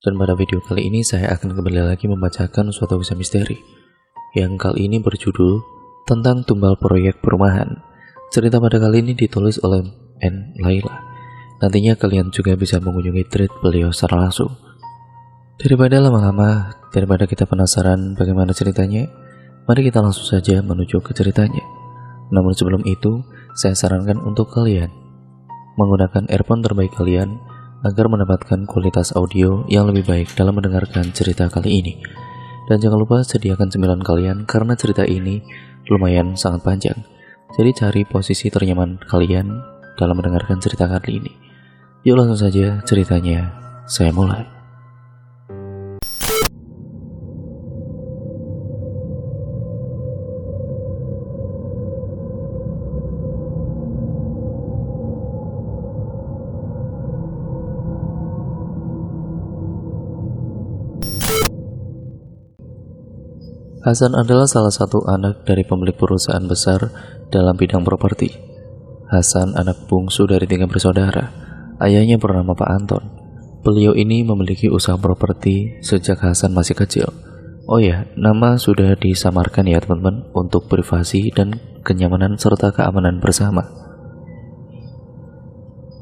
Dan pada video kali ini saya akan kembali lagi membacakan suatu kisah misteri yang kali ini berjudul tentang tumbal proyek perumahan. Cerita pada kali ini ditulis oleh N. Laila. Nantinya kalian juga bisa mengunjungi thread beliau secara langsung. Daripada lama-lama, daripada kita penasaran bagaimana ceritanya, mari kita langsung saja menuju ke ceritanya. Namun sebelum itu, saya sarankan untuk kalian menggunakan earphone terbaik kalian agar mendapatkan kualitas audio yang lebih baik dalam mendengarkan cerita kali ini. Dan jangan lupa sediakan cemilan kalian karena cerita ini lumayan sangat panjang. Jadi cari posisi ternyaman kalian dalam mendengarkan cerita kali ini. Yuk langsung saja ceritanya, saya mulai. Hasan adalah salah satu anak dari pemilik perusahaan besar dalam bidang properti. Hasan anak bungsu dari 3 bersaudara. Ayahnya bernama Pak Anton. Beliau ini memiliki usaha properti sejak Hasan masih kecil. Oh ya, nama sudah disamarkan ya teman-teman untuk privasi dan kenyamanan serta keamanan bersama.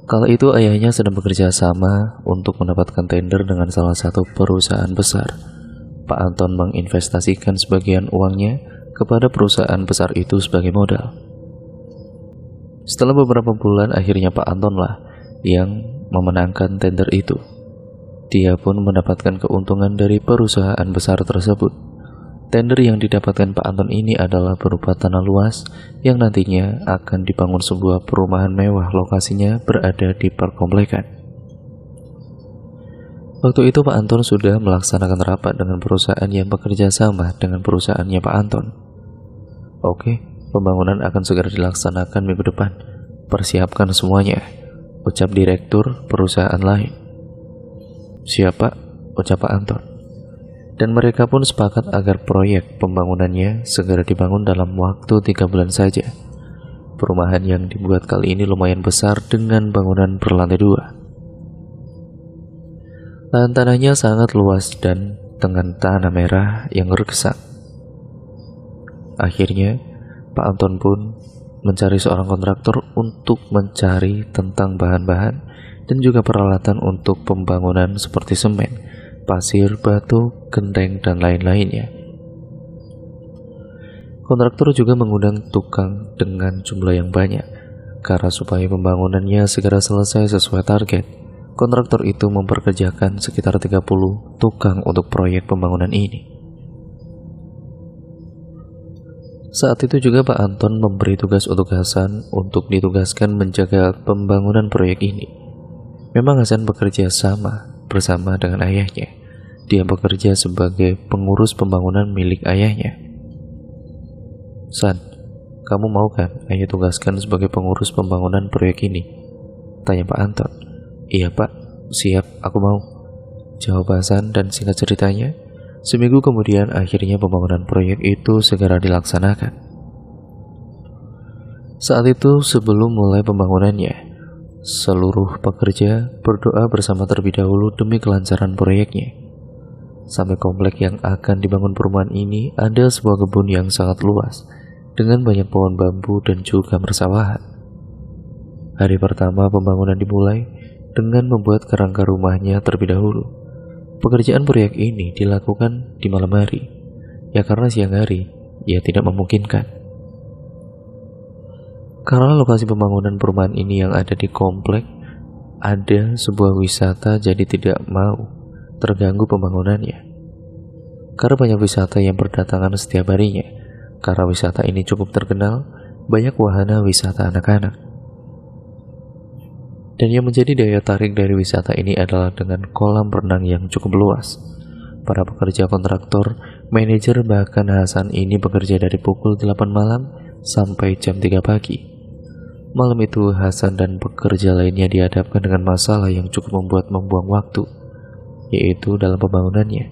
Kala itu ayahnya sedang bekerja sama untuk mendapatkan tender dengan salah satu perusahaan besar. Pak Anton menginvestasikan sebagian uangnya kepada perusahaan besar itu sebagai modal. Setelah beberapa bulan, akhirnya Pak Anton lah yang memenangkan tender itu. Dia pun mendapatkan keuntungan dari perusahaan besar tersebut. Tender yang didapatkan Pak Anton ini adalah berupa tanah luas yang nantinya akan dibangun sebuah perumahan mewah, lokasinya berada di perkomplekan. Waktu itu Pak Anton sudah melaksanakan rapat dengan perusahaan yang bekerja sama dengan perusahaannya Pak Anton. Oke, pembangunan akan segera dilaksanakan minggu depan. Persiapkan semuanya, ucap direktur perusahaan lain. Siapa? Ucap Pak Anton. Dan mereka pun sepakat agar proyek pembangunannya segera dibangun dalam waktu 3 bulan saja. Perumahan yang dibuat kali ini lumayan besar dengan bangunan berlantai 2. Lahan tanahnya sangat luas dan dengan tanah merah yang berkesan. Akhirnya, Pak Anton pun mencari seorang kontraktor untuk mencari tentang bahan-bahan dan juga peralatan untuk pembangunan seperti semen, pasir, batu, genteng, dan lain-lainnya. Kontraktor juga mengundang tukang dengan jumlah yang banyak, karena supaya pembangunannya segera selesai sesuai target. Kontraktor itu memperkerjakan sekitar 30 tukang untuk proyek pembangunan ini. Saat itu juga Pak Anton memberi tugas untuk Hasan untuk ditugaskan menjaga pembangunan proyek ini. Memang Hasan bekerja sama bersama dengan ayahnya. Dia bekerja sebagai pengurus pembangunan milik ayahnya. San, kamu mau kan ayah tugaskan sebagai pengurus pembangunan proyek ini? Tanya Pak Anton. Iya Pak, siap, aku mau, jawab Hasan. Dan singkat ceritanya, seminggu kemudian akhirnya pembangunan proyek itu segera dilaksanakan. Saat itu sebelum mulai pembangunannya, seluruh pekerja berdoa bersama terlebih dahulu demi kelancaran proyeknya. Sampai komplek yang akan dibangun perumahan ini ada sebuah kebun yang sangat luas dengan banyak pohon bambu dan juga persawahan. Hari pertama pembangunan dimulai dengan membuat kerangka rumahnya terlebih dahulu. Pekerjaan proyek ini dilakukan di malam hari, ya karena siang hari ya tidak memungkinkan. Karena lokasi pembangunan perumahan ini yang ada di komplek ada sebuah wisata, jadi tidak mau terganggu pembangunannya. Karena banyak wisata yang berdatangan setiap harinya. Karena wisata ini cukup terkenal, banyak wahana wisata anak-anak. Dan yang menjadi daya tarik dari wisata ini adalah dengan kolam renang yang cukup luas. Para pekerja kontraktor, manajer bahkan Hasan ini bekerja dari pukul 8 malam sampai jam 3 pagi. Malam itu Hasan dan pekerja lainnya dihadapkan dengan masalah yang cukup membuang waktu, yaitu dalam pembangunannya.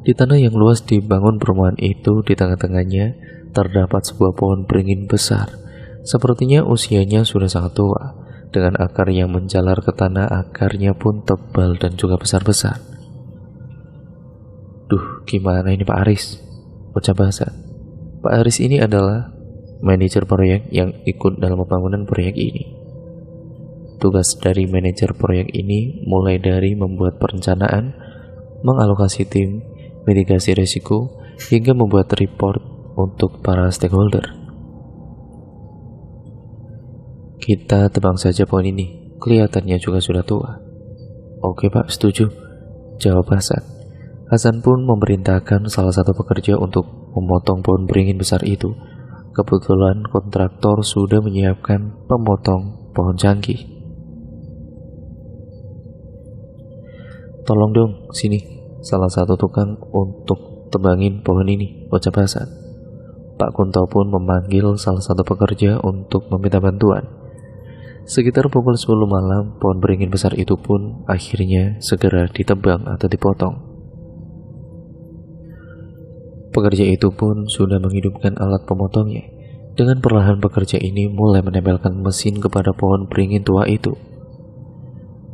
Di tanah yang luas dibangun perumahan itu, di tengah-tengahnya terdapat sebuah pohon beringin besar. Sepertinya usianya sudah sangat tua, dengan akar yang menjalar ke tanah. Akarnya pun tebal dan juga besar-besar. Duh, gimana ini Pak Aris? Ucap Hasan. Pak Aris ini adalah manajer proyek yang ikut dalam pembangunan proyek ini. Tugas dari manajer proyek ini mulai dari membuat perencanaan, mengalokasi tim, mitigasi risiko, hingga membuat report untuk para stakeholder. Kita tebang saja pohon ini, kelihatannya juga sudah tua. Oke Pak, setuju, jawab Hasan. Hasan pun memerintahkan salah satu pekerja untuk memotong pohon beringin besar itu. Kebetulan kontraktor sudah menyiapkan pemotong pohon canggih. Tolong dong, sini, salah satu tukang untuk tebangin pohon ini, ucap Hasan. Pak Kunto pun memanggil salah satu pekerja untuk meminta bantuan. Sekitar pukul 10 malam, pohon beringin besar itu pun akhirnya segera ditebang atau dipotong. Pekerja itu pun sudah menghidupkan alat pemotongnya. Dengan perlahan pekerja ini mulai menempelkan mesin kepada pohon beringin tua itu.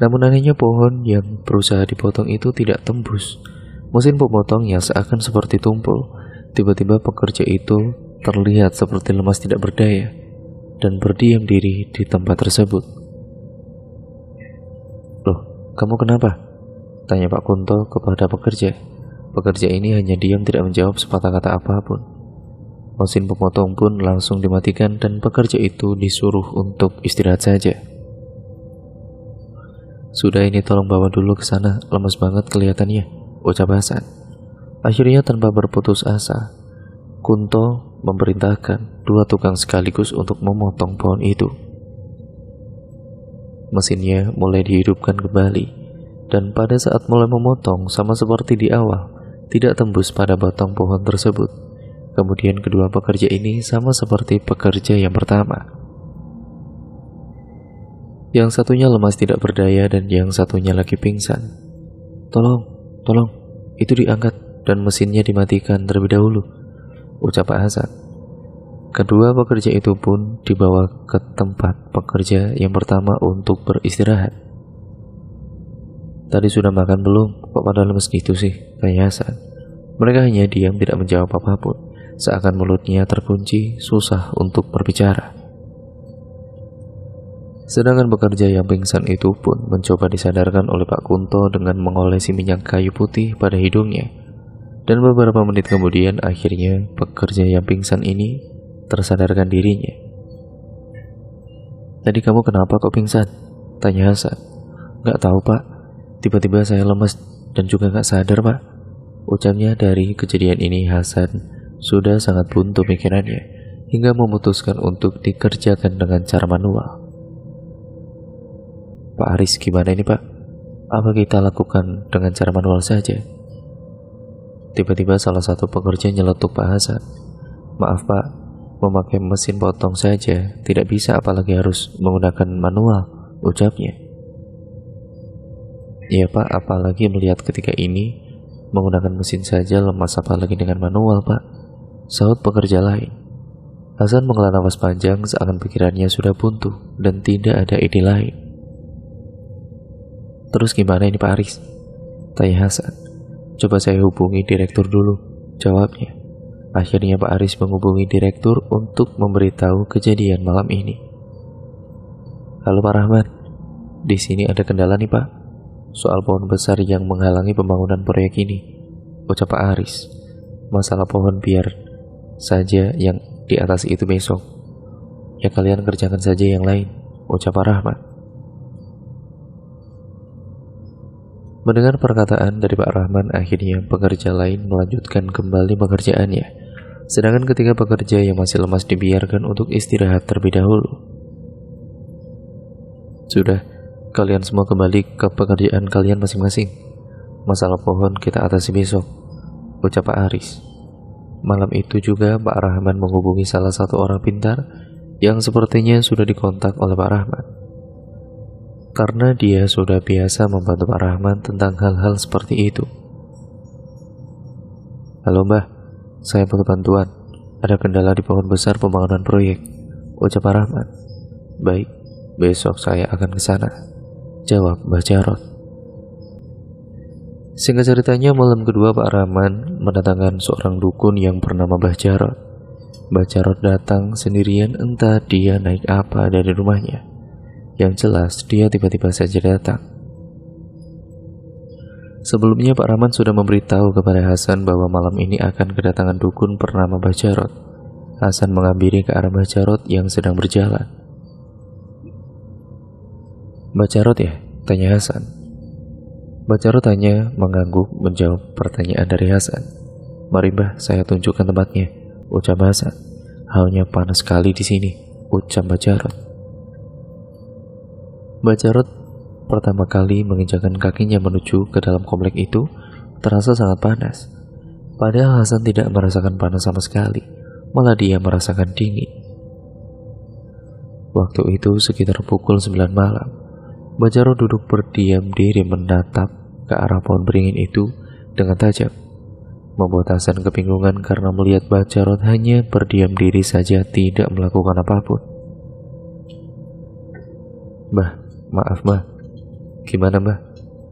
Namun anehnya pohon yang berusaha dipotong itu tidak tembus. Mesin pemotongnya seakan seperti tumpul. Tiba-tiba pekerja itu terlihat seperti lemas tidak berdaya dan berdiam diri di tempat tersebut. Loh, kamu kenapa? Tanya Pak Kunto kepada pekerja. Pekerja ini hanya diam, tidak menjawab sepatah kata apapun. Mesin pemotong pun langsung dimatikan dan pekerja itu disuruh untuk istirahat saja. Sudah, ini tolong bawa dulu ke sana, lemas banget kelihatannya, ucap Hasan. Akhirnya tanpa berputus asa, Kunto memerintahkan 2 tukang sekaligus untuk memotong pohon itu. Mesinnya mulai dihidupkan kembali, dan pada saat mulai memotong, sama seperti di awal, tidak tembus pada batang pohon tersebut. Kemudian kedua pekerja ini sama seperti pekerja yang pertama. Yang satunya lemas tidak berdaya dan yang satunya lagi pingsan. Tolong, itu diangkat dan mesinnya dimatikan terlebih dahulu, ucap Pak Hasan. Kedua pekerja itu pun dibawa ke tempat pekerja yang pertama untuk beristirahat. Tadi sudah makan belum? Kok pada lemes gitu sih? Tanya Hasan. Mereka hanya diam, tidak menjawab apapun, seakan mulutnya terkunci, susah untuk berbicara. Sedangkan pekerja yang pingsan itu pun mencoba disadarkan oleh Pak Kunto dengan mengolesi minyak kayu putih pada hidungnya. Dan beberapa menit kemudian akhirnya pekerja yang pingsan ini tersadarkan dirinya. Tadi kamu kenapa kok pingsan? Tanya Hasan. Gak tahu Pak, tiba-tiba saya lemas dan juga gak sadar Pak, ucapnya. Dari kejadian ini Hasan sudah sangat buntu pikirannya hingga memutuskan untuk dikerjakan dengan cara manual. Pak Aris, gimana ini Pak? Apa kita lakukan dengan cara manual saja? Tiba-tiba salah satu pekerja nyeletuk Pak Hasan. Maaf Pak, memakai mesin potong saja tidak bisa, apalagi harus menggunakan manual, ucapnya. Ya Pak, apalagi melihat ketika ini menggunakan mesin saja lemas, apalagi dengan manual Pak, sahut pekerja lain. Hasan menghela nafas panjang seakan pikirannya sudah buntu dan tidak ada ide lain. Terus gimana ini Pak Aris? Tanya Hasan. Coba saya hubungi direktur dulu, jawabnya. Akhirnya Pak Aris menghubungi direktur untuk memberitahu kejadian malam ini. Halo Pak Rahman, di sini ada kendala nih Pak, soal pohon besar yang menghalangi pembangunan proyek ini, ucap Pak Aris. Masalah pohon biar saja yang di atas itu besok, ya kalian kerjakan saja yang lain, ucap Pak Rahman. Mendengar perkataan dari Pak Rahman, akhirnya pekerja lain melanjutkan kembali pekerjaannya. Sedangkan ketiga pekerja yang masih lemas dibiarkan untuk istirahat terlebih dahulu. Sudah, kalian semua kembali ke pekerjaan kalian masing-masing. Masalah pohon kita atasi besok, ucap Pak Aris. Malam itu juga Pak Rahman menghubungi salah satu orang pintar yang sepertinya sudah dikontak oleh Pak Rahman, karena dia sudah biasa membantu Pak Rahman tentang hal-hal seperti itu. Halo Mbah, saya butuh bantuan. Ada kendala di pohon besar pembangunan proyek, ucap Pak Rahman. Baik, besok saya akan ke sana, jawab Mbah Jarot. Singkat ceritanya, malam kedua Pak Rahman mendatangkan seorang dukun yang bernama Mbah Jarot. Mbah Jarot datang sendirian, entah dia naik apa dari rumahnya. Yang jelas dia tiba-tiba saja datang. Sebelumnya Pak Rahman sudah memberitahu kepada Hasan bahwa malam ini akan kedatangan dukun bernama Mbah Jarot. Hasan menghampiri ke arah Mbah Jarot yang sedang berjalan. "Mbah Jarot ya?" tanya Hasan. Mbah Jarot hanya mengangguk menjawab pertanyaan dari Hasan. "Mari Mbah, saya tunjukkan tempatnya," ucap Hasan. "Halnya panas sekali di sini," ucap Mbah Jarot. Mbah Jarot pertama kali menginjakkan kakinya menuju ke dalam komplek itu terasa sangat panas. Padahal Hasan tidak merasakan panas sama sekali, malah dia merasakan dingin. Waktu itu sekitar pukul 9 malam. Mbah Jarot duduk berdiam diri menatap ke arah pohon beringin itu dengan tajam, membuat Hasan kebingungan karena melihat Mbah Jarot hanya berdiam diri saja, tidak melakukan apapun. "Mbah, maaf Mbah, gimana Mbah?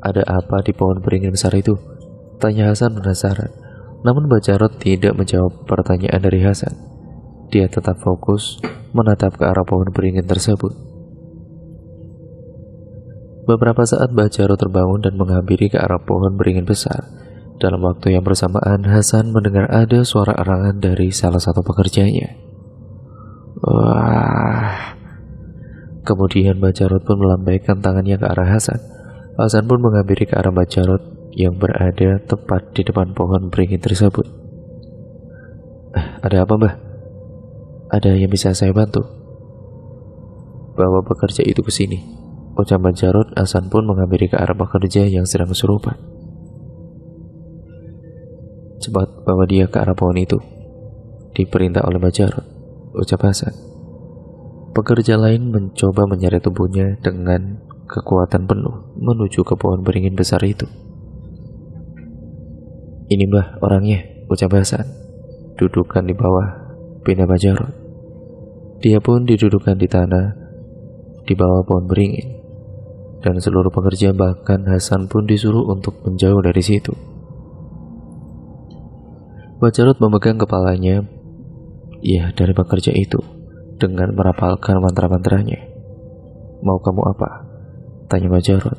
Ada apa di pohon beringin besar itu?" tanya Hasan penasaran. Namun Mbah Jarot tidak menjawab pertanyaan dari Hasan. Dia tetap fokus menatap ke arah pohon beringin tersebut. Beberapa saat Mbah Jarot terbangun dan menghampiri ke arah pohon beringin besar. Dalam waktu yang bersamaan, Hasan mendengar ada suara erangan dari salah satu pekerjanya. "Wah!" Kemudian Mbah Jarot pun melambaikan tangannya ke arah Hasan. Hasan pun menghampiri ke arah Mbah Jarot yang berada tepat di depan pohon beringin tersebut. "Ada apa Mbah? Ada yang bisa saya bantu?" "Bawa pekerja itu ke sini," ucap Mbah Jarot. Hasan pun menghampiri ke arah pekerja yang sedang kesurupan. "Cepat bawa dia ke arah pohon itu," diperintah oleh Mbah Jarot, ucap Hasan. Pekerja lain mencoba menyeret tubuhnya dengan kekuatan penuh menuju ke pohon beringin besar itu. "Ini Mbah orangnya," ucap Hasan. "Dudukkan di bawah," pinta Mbah Jarot. Dia pun didudukkan di tanah di bawah pohon beringin. Dan seluruh pekerja, bahkan Hasan pun disuruh untuk menjauh dari situ. Mbah Jarot memegang kepalanya, dari pekerja itu, dengan merapalkan mantra-mantranya. "Mau kamu apa?" tanya Mbah Jarot.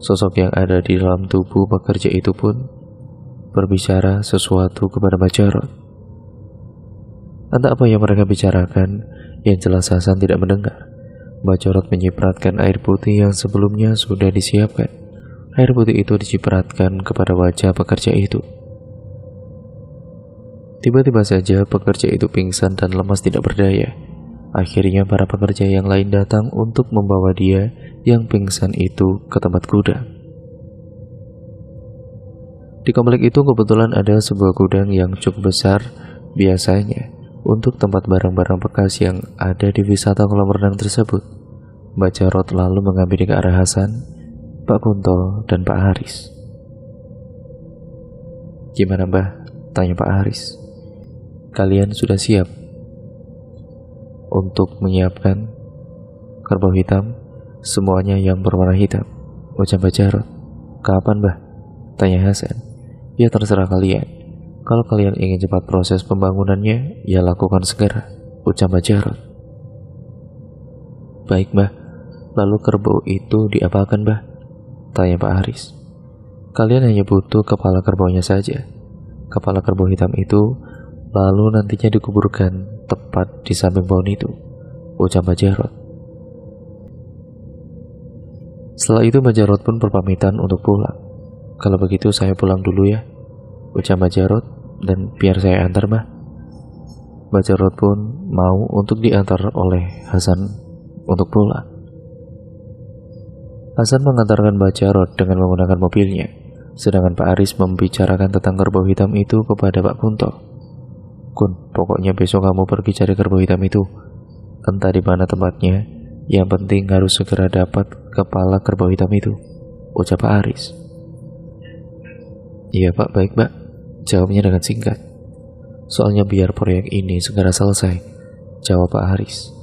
Sosok yang ada di dalam tubuh pekerja itu pun berbicara sesuatu kepada Mbah Jarot. Entah apa yang mereka bicarakan, yang jelas Hasan tidak mendengar. Mbah Jarot menyipratkan air putih yang sebelumnya sudah disiapkan. Air putih itu dicipratkan kepada wajah pekerja itu. Tiba-tiba saja pekerja itu pingsan dan lemas tidak berdaya. Akhirnya para pekerja yang lain datang untuk membawa dia yang pingsan itu ke tempat gudang. Di komplek itu kebetulan ada sebuah gudang yang cukup besar, biasanya untuk tempat barang-barang bekas yang ada di wisata kolam renang tersebut. Mbah Jarot lalu menghampiri ke arah Hasan, Pak Kunto, dan Pak Haris. "Gimana Mbah?" tanya Pak Haris. "Kalian sudah siap untuk menyiapkan kerbau hitam, semuanya yang berwarna hitam?" ucap Mbah Jarot. "Kapan Mbah?" tanya Hasan. "Ya terserah kalian. Kalau kalian ingin cepat proses pembangunannya, ya lakukan segera," ucap Mbah Jarot. "Baik Mbah, lalu kerbau itu diapakan Mbah?" tanya Pak Haris. "Kalian hanya butuh kepala kerbaunya saja. Kepala kerbau hitam itu lalu nantinya dikuburkan tepat di samping pohon itu," ucap Mbah Jarot. Setelah itu Mbah Jarot pun berpamitan untuk pulang. "Kalau begitu saya pulang dulu ya," ucap Mbah Jarot, "dan biar saya antar Mbah." Mbah Jarot pun mau untuk diantar oleh Hasan untuk pulang. Hasan mengantarkan Mbah Jarot dengan menggunakan mobilnya, sedangkan Pak Haris membicarakan tentang kerbau hitam itu kepada Pak Kunto. "Kun, pokoknya besok kamu pergi cari kerbau hitam itu. Entah di mana tempatnya, yang penting harus segera dapat kepala kerbau hitam itu," ucap Pak Haris. "Iya Pak, baik Pak," jawabnya dengan singkat. "Soalnya biar proyek ini segera selesai," jawab Pak Haris.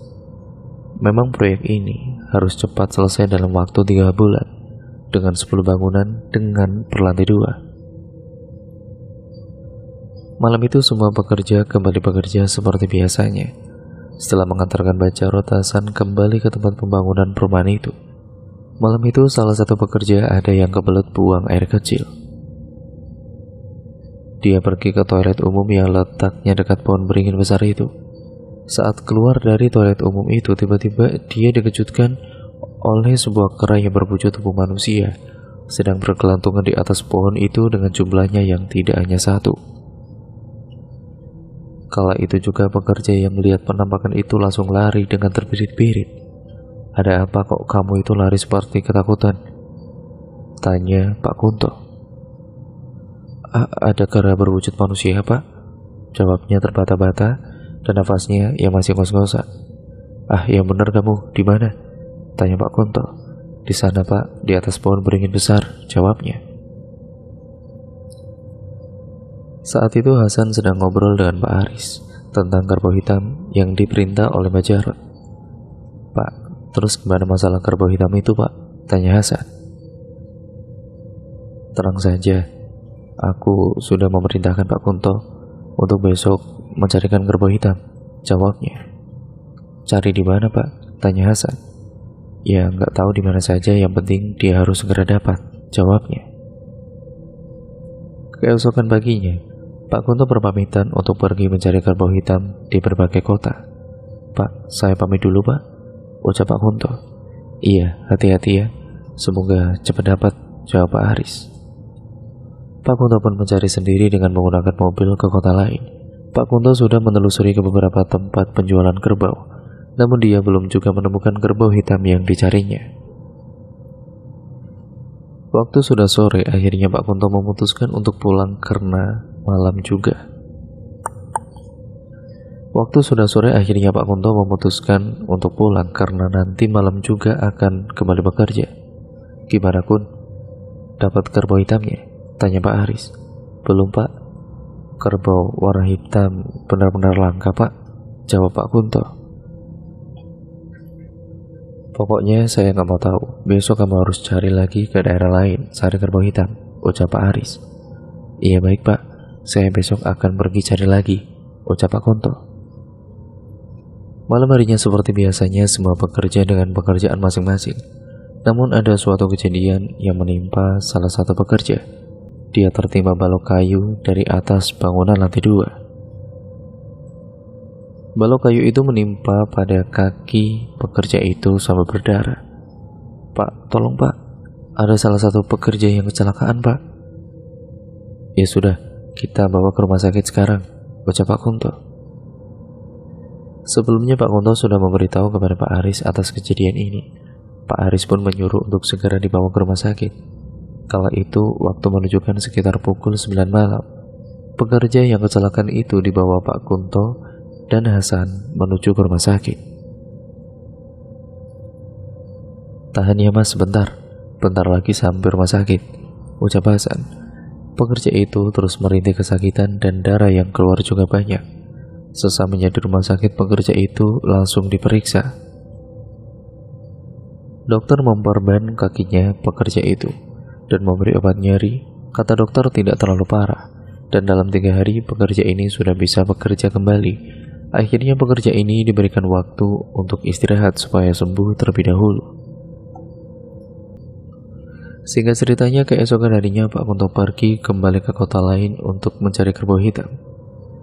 Memang proyek ini harus cepat selesai dalam waktu 3 bulan dengan 10 bangunan dengan berlantai 2. Malam itu semua pekerja kembali bekerja seperti biasanya. Setelah mengantarkan Bajarot, Hasan kembali ke tempat pembangunan perumahan itu. Malam itu salah satu pekerja ada yang kebelet buang air kecil. Dia pergi ke toilet umum yang letaknya dekat pohon beringin besar itu. Saat keluar dari toilet umum itu, tiba-tiba dia dikejutkan oleh sebuah kera yang berwujud tubuh manusia sedang bergelantungan di atas pohon itu dengan jumlahnya yang tidak hanya satu. Kala itu juga pekerja yang melihat penampakan itu langsung lari dengan terbirit-birit. "Ada apa kok kamu itu lari seperti ketakutan?" tanya Pak Kunto. Ada kera berwujud manusia, Pak," jawabnya terbata-bata dan nafasnya yang masih ngos-ngosan. Yang benar kamu, di mana?" tanya Pak Kunto. "Di sana, Pak, di atas pohon beringin besar," jawabnya. Saat itu Hasan sedang ngobrol dengan Pak Aris tentang kerbau hitam yang diperintah oleh Bajarot. "Pak, terus gimana masalah kerbau hitam itu, Pak?" tanya Hasan. "Tenang saja, aku sudah memerintahkan Pak Kunto untuk besok mencarikan kerbau hitam," jawabnya. "Cari di mana, Pak?" tanya Hasan. "Ya, nggak tahu di mana saja, yang penting dia harus segera dapat," jawabnya. Keesokan paginya, Pak Kunto berpamitan untuk pergi mencari kerbau hitam di berbagai kota. "Pak, saya pamit dulu, Pak," ucap Pak Kunto. "Iya, hati-hati ya, semoga cepat dapat," jawab Pak Aris. Pak Kunto pun mencari sendiri dengan menggunakan mobil ke kota lain. Pak Kunto sudah menelusuri ke beberapa tempat penjualan kerbau, namun dia belum juga menemukan kerbau hitam yang dicarinya. Waktu sudah sore, akhirnya Pak Kunto memutuskan untuk pulang karena malam juga. Waktu sudah sore, akhirnya Pak Kunto memutuskan untuk pulang karena nanti malam juga akan kembali bekerja. "Gimana, Kun? Dapat kerbau hitamnya?" tanya Pak Aris. "Belum, Pak. Kerbau warna hitam benar-benar langka, Pak," jawab Pak Kunto. "Pokoknya saya nggak mau tahu. Besok kamu harus cari lagi ke daerah lain cari kerbau hitam," ucap Pak Aris. "Iya baik, Pak. Saya besok akan pergi cari lagi," ucap Pak Kunto. Malam harinya seperti biasanya, semua bekerja dengan pekerjaan masing-masing. Namun ada suatu kejadian yang menimpa salah satu pekerja. Dia tertimpa balok kayu dari atas bangunan lantai 2. Balok kayu itu menimpa pada kaki pekerja itu sampai berdarah. "Pak, tolong, Pak. Ada salah satu pekerja yang kecelakaan, Pak." "Ya sudah, kita bawa ke rumah sakit sekarang," ucap Pak Kunto. Sebelumnya Pak Kunto sudah memberitahu kepada Pak Aris atas kejadian ini. Pak Aris pun menyuruh untuk segera dibawa ke rumah sakit. Kala itu waktu menunjukkan sekitar pukul 9 malam. Pekerja yang kecelakaan itu dibawa Pak Kunto dan Hasan menuju ke rumah sakit. "Tahan ya Mas, bentar lagi sampai rumah sakit," ucap Hasan. Pekerja itu terus merintih kesakitan dan darah yang keluar juga banyak. Sesamanya di rumah sakit, pekerja itu langsung diperiksa. Dokter memperban kakinya pekerja itu dan memberi obat nyeri. Kata dokter tidak terlalu parah, dan dalam 3 hari pekerja ini sudah bisa bekerja kembali. Akhirnya pekerja ini diberikan waktu untuk istirahat supaya sembuh terlebih dahulu. Sehingga ceritanya, keesokan harinya Pak Kunto pergi kembali ke kota lain untuk mencari kerbau hitam.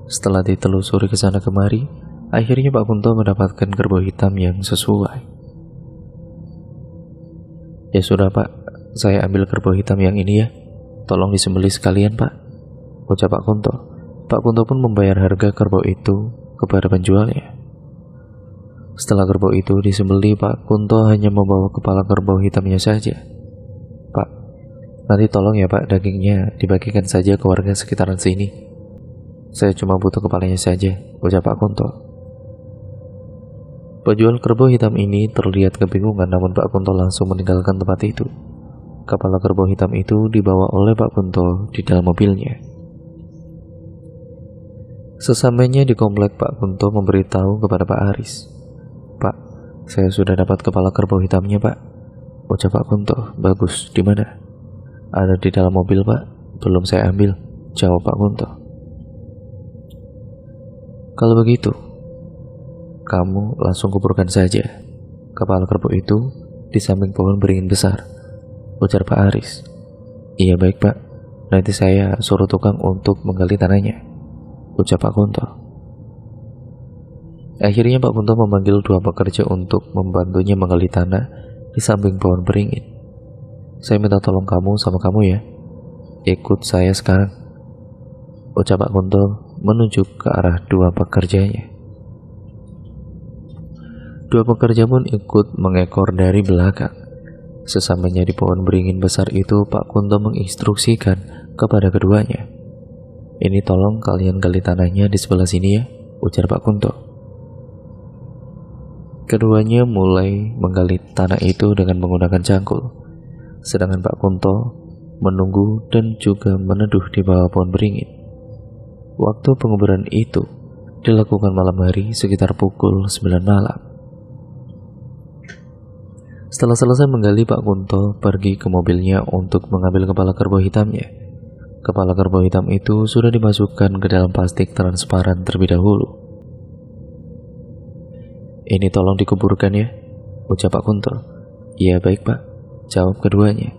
Setelah ditelusuri ke sana kemari, akhirnya Pak Kunto mendapatkan kerbau hitam yang sesuai. "Ya sudah, Pak, saya ambil kerbau hitam yang ini ya. Tolong disembelih sekalian, Pak," ucap Pak Kunto. Pak Kunto pun membayar harga kerbau itu kepada penjualnya. Setelah kerbau itu disembelih, Pak Kunto hanya membawa kepala kerbau hitamnya saja. "Pak, nanti tolong ya Pak, dagingnya dibagikan saja ke warga sekitaran sini. Saya cuma butuh kepalanya saja," ucap Pak Kunto. Penjual kerbau hitam ini terlihat kebingungan, namun Pak Kunto langsung meninggalkan tempat itu. Kepala kerbau hitam itu dibawa oleh Pak Kunto di dalam mobilnya. Sesampainya di komplek, Pak Kunto memberitahu kepada Pak Aris, "Pak, Saya sudah dapat kepala kerbau hitamnya, Pak. Ucap Pak Kunto. Bagus, di mana? Ada di dalam mobil, Pak. Belum saya ambil, jawab Pak Kunto. Kalau begitu, kamu langsung kuburkan saja kepala kerbau itu di samping pohon beringin besar, ujar Pak Aris. Iya baik, Pak. Nanti saya suruh tukang untuk menggali tanahnya, ucap Pak Kunto. Akhirnya Pak Kunto memanggil 2 pekerja untuk membantunya menggali tanah di samping pohon beringin. Saya minta tolong kamu sama kamu ya. Ikut saya sekarang, ucap Pak Kunto menunjuk ke arah 2 pekerjanya. 2 pekerja pun ikut mengekor dari belakang. Sesamanya di pohon beringin besar itu, Pak Kunto menginstruksikan kepada keduanya. Ini tolong kalian gali tanahnya di sebelah sini ya, ujar Pak Kunto. Keduanya mulai menggali tanah itu dengan menggunakan cangkul, sedangkan Pak Kunto menunggu dan juga meneduh di bawah pohon beringin. Waktu penguburan itu dilakukan malam hari sekitar pukul 9 malam. Setelah selesai menggali, Pak Kunto pergi ke mobilnya untuk mengambil kepala kerbau hitamnya. Kepala kerbau hitam itu sudah dimasukkan ke dalam plastik transparan terlebih dahulu. Ini tolong dikuburkan ya, ucap Pak Kunto. Iya baik, Pak, jawab keduanya.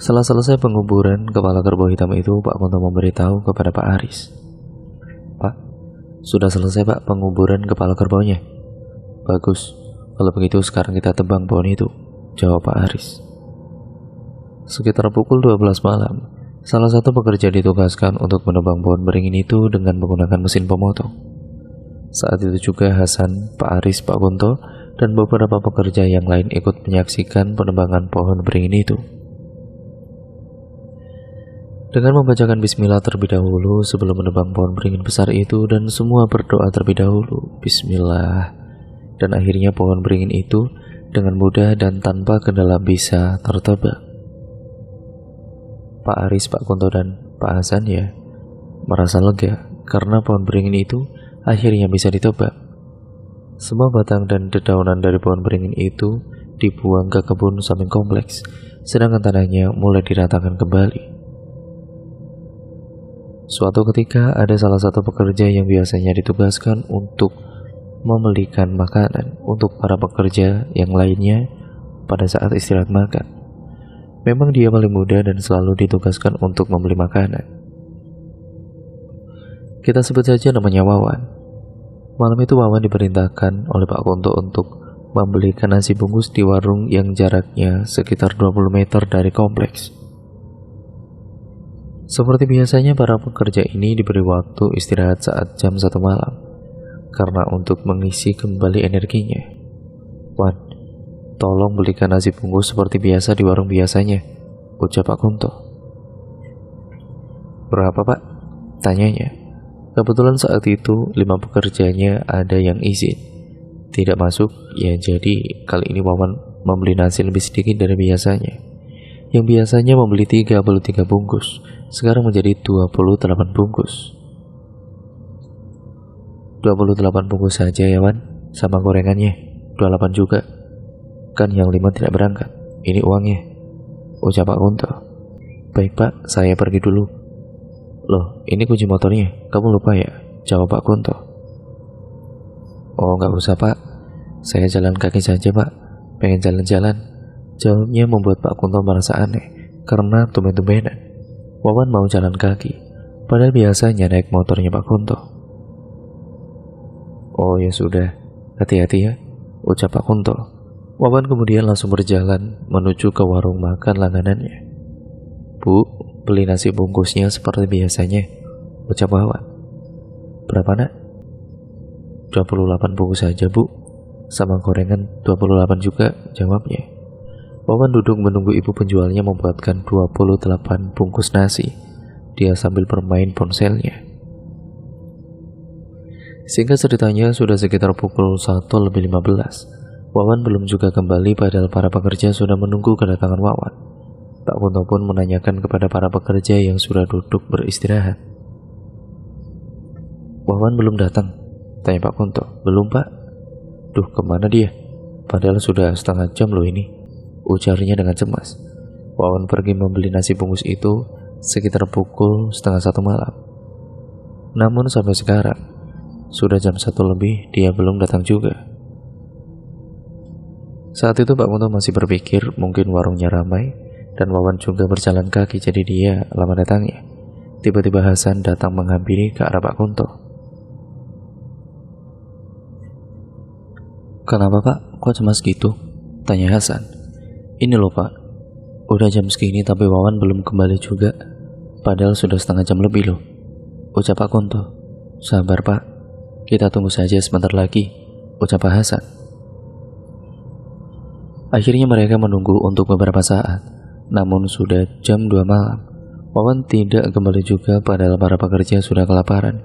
Setelah selesai penguburan kepala kerbau hitam itu, Pak Kunto memberitahu kepada Pak Aris. Pak, sudah selesai Pak penguburan kepala kerbaunya. Bagus, kalau begitu sekarang kita tebang pohon itu, jawab Pak Aris. Sekitar pukul 12 malam, salah satu pekerja ditugaskan untuk menebang pohon beringin itu dengan menggunakan mesin pemotong. Saat itu juga Hasan, Pak Aris, Pak Kunto, dan beberapa pekerja yang lain ikut menyaksikan penebangan pohon beringin itu. Dengan membacakan bismillah terlebih dahulu sebelum menebang pohon beringin besar itu, dan semua berdoa terlebih dahulu, bismillah, dan akhirnya pohon beringin itu dengan mudah dan tanpa kendala bisa tertebang. Pak Aris, Pak Kunto, dan Pak Hasan ya merasa lega karena pohon beringin itu akhirnya bisa ditebang. Semua batang dan dedaunan dari pohon beringin itu dibuang ke kebun samping kompleks, sedangkan tanahnya mulai diratakan kembali. Suatu ketika ada salah satu pekerja yang biasanya ditugaskan untuk membelikan makanan untuk para pekerja yang lainnya pada saat istirahat makan. Memang dia paling muda dan selalu ditugaskan untuk membeli makanan. Kita sebut saja namanya Wawan. Malam itu Wawan diperintahkan oleh Pak Kunto untuk membelikan nasi bungkus di warung yang jaraknya sekitar 20 meter dari kompleks. Seperti biasanya para pekerja ini diberi waktu istirahat saat jam 1 malam karena untuk mengisi kembali energinya. Wan, tolong belikan nasi bungkus seperti biasa di warung biasanya, ucap Pak Kunto. Berapa Pak? Tanyanya. Kebetulan saat itu 5 pekerjanya ada yang izin tidak masuk, ya jadi kali ini Wawan membeli nasi lebih sedikit dari biasanya. Yang biasanya membeli 33 bungkus, sekarang menjadi 28 bungkus. 28 bungkus saja ya Wan, sama gorengannya 28 juga. Kan yang 5 tidak berangkat, ini uangnya, ucap Pak Kunto. Baik Pak, saya pergi dulu. Loh, ini kunci motornya, kamu lupa ya? Jawab Pak Kunto. Oh, nggak usah Pak, saya jalan kaki saja Pak, pengen jalan-jalan. Jawabnya membuat Pak Kunto merasa aneh, karena tumben-tumbenan Wawan mau jalan kaki, padahal biasanya naik motornya Pak Kunto. Oh ya sudah, hati-hati ya, ucap Pak Kunto. Wawan kemudian langsung berjalan menuju ke warung makan langganannya. Bu, beli nasi bungkusnya seperti biasanya, ucap Wawan. Berapa nak? 28 bungkus saja Bu, sama gorengan 28 juga, jawabnya. Wawan duduk menunggu ibu penjualnya membuatkan 28 bungkus nasi. Dia sambil bermain ponselnya. Singkat ceritanya sudah sekitar pukul 1:15. Wawan belum juga kembali padahal para pekerja sudah menunggu kedatangan Wawan. Pak Kunto pun menanyakan kepada para pekerja yang sudah duduk beristirahat. Wawan belum datang, tanya Pak Kunto. Belum Pak. Duh, kemana dia? padahal sudah setengah jam loh ini, ujarnya dengan cemas. Wawan pergi membeli nasi bungkus itu sekitar pukul 12:30 malam. Namun sampai sekarang, sudah jam 1 lebih, dia belum datang juga. Saat itu Pak Kunto masih berpikir mungkin warungnya ramai dan Wawan juga berjalan kaki, jadi dia lama datangnya. Tiba-tiba Hasan datang menghampiri ke arah Pak Kunto. "Kenapa Pak? Kok cemas gitu?" tanya Hasan. "Ini loh Pak, udah jam segini tapi Wawan belum kembali juga. Padahal sudah setengah jam lebih loh," ucap Pak Kunto. "Sabar Pak, kita tunggu saja sebentar lagi," ucap Pak Hasan. Akhirnya mereka menunggu untuk beberapa saat. Namun sudah jam 2 malam, Wawan tidak kembali juga, padahal para pekerja sudah kelaparan.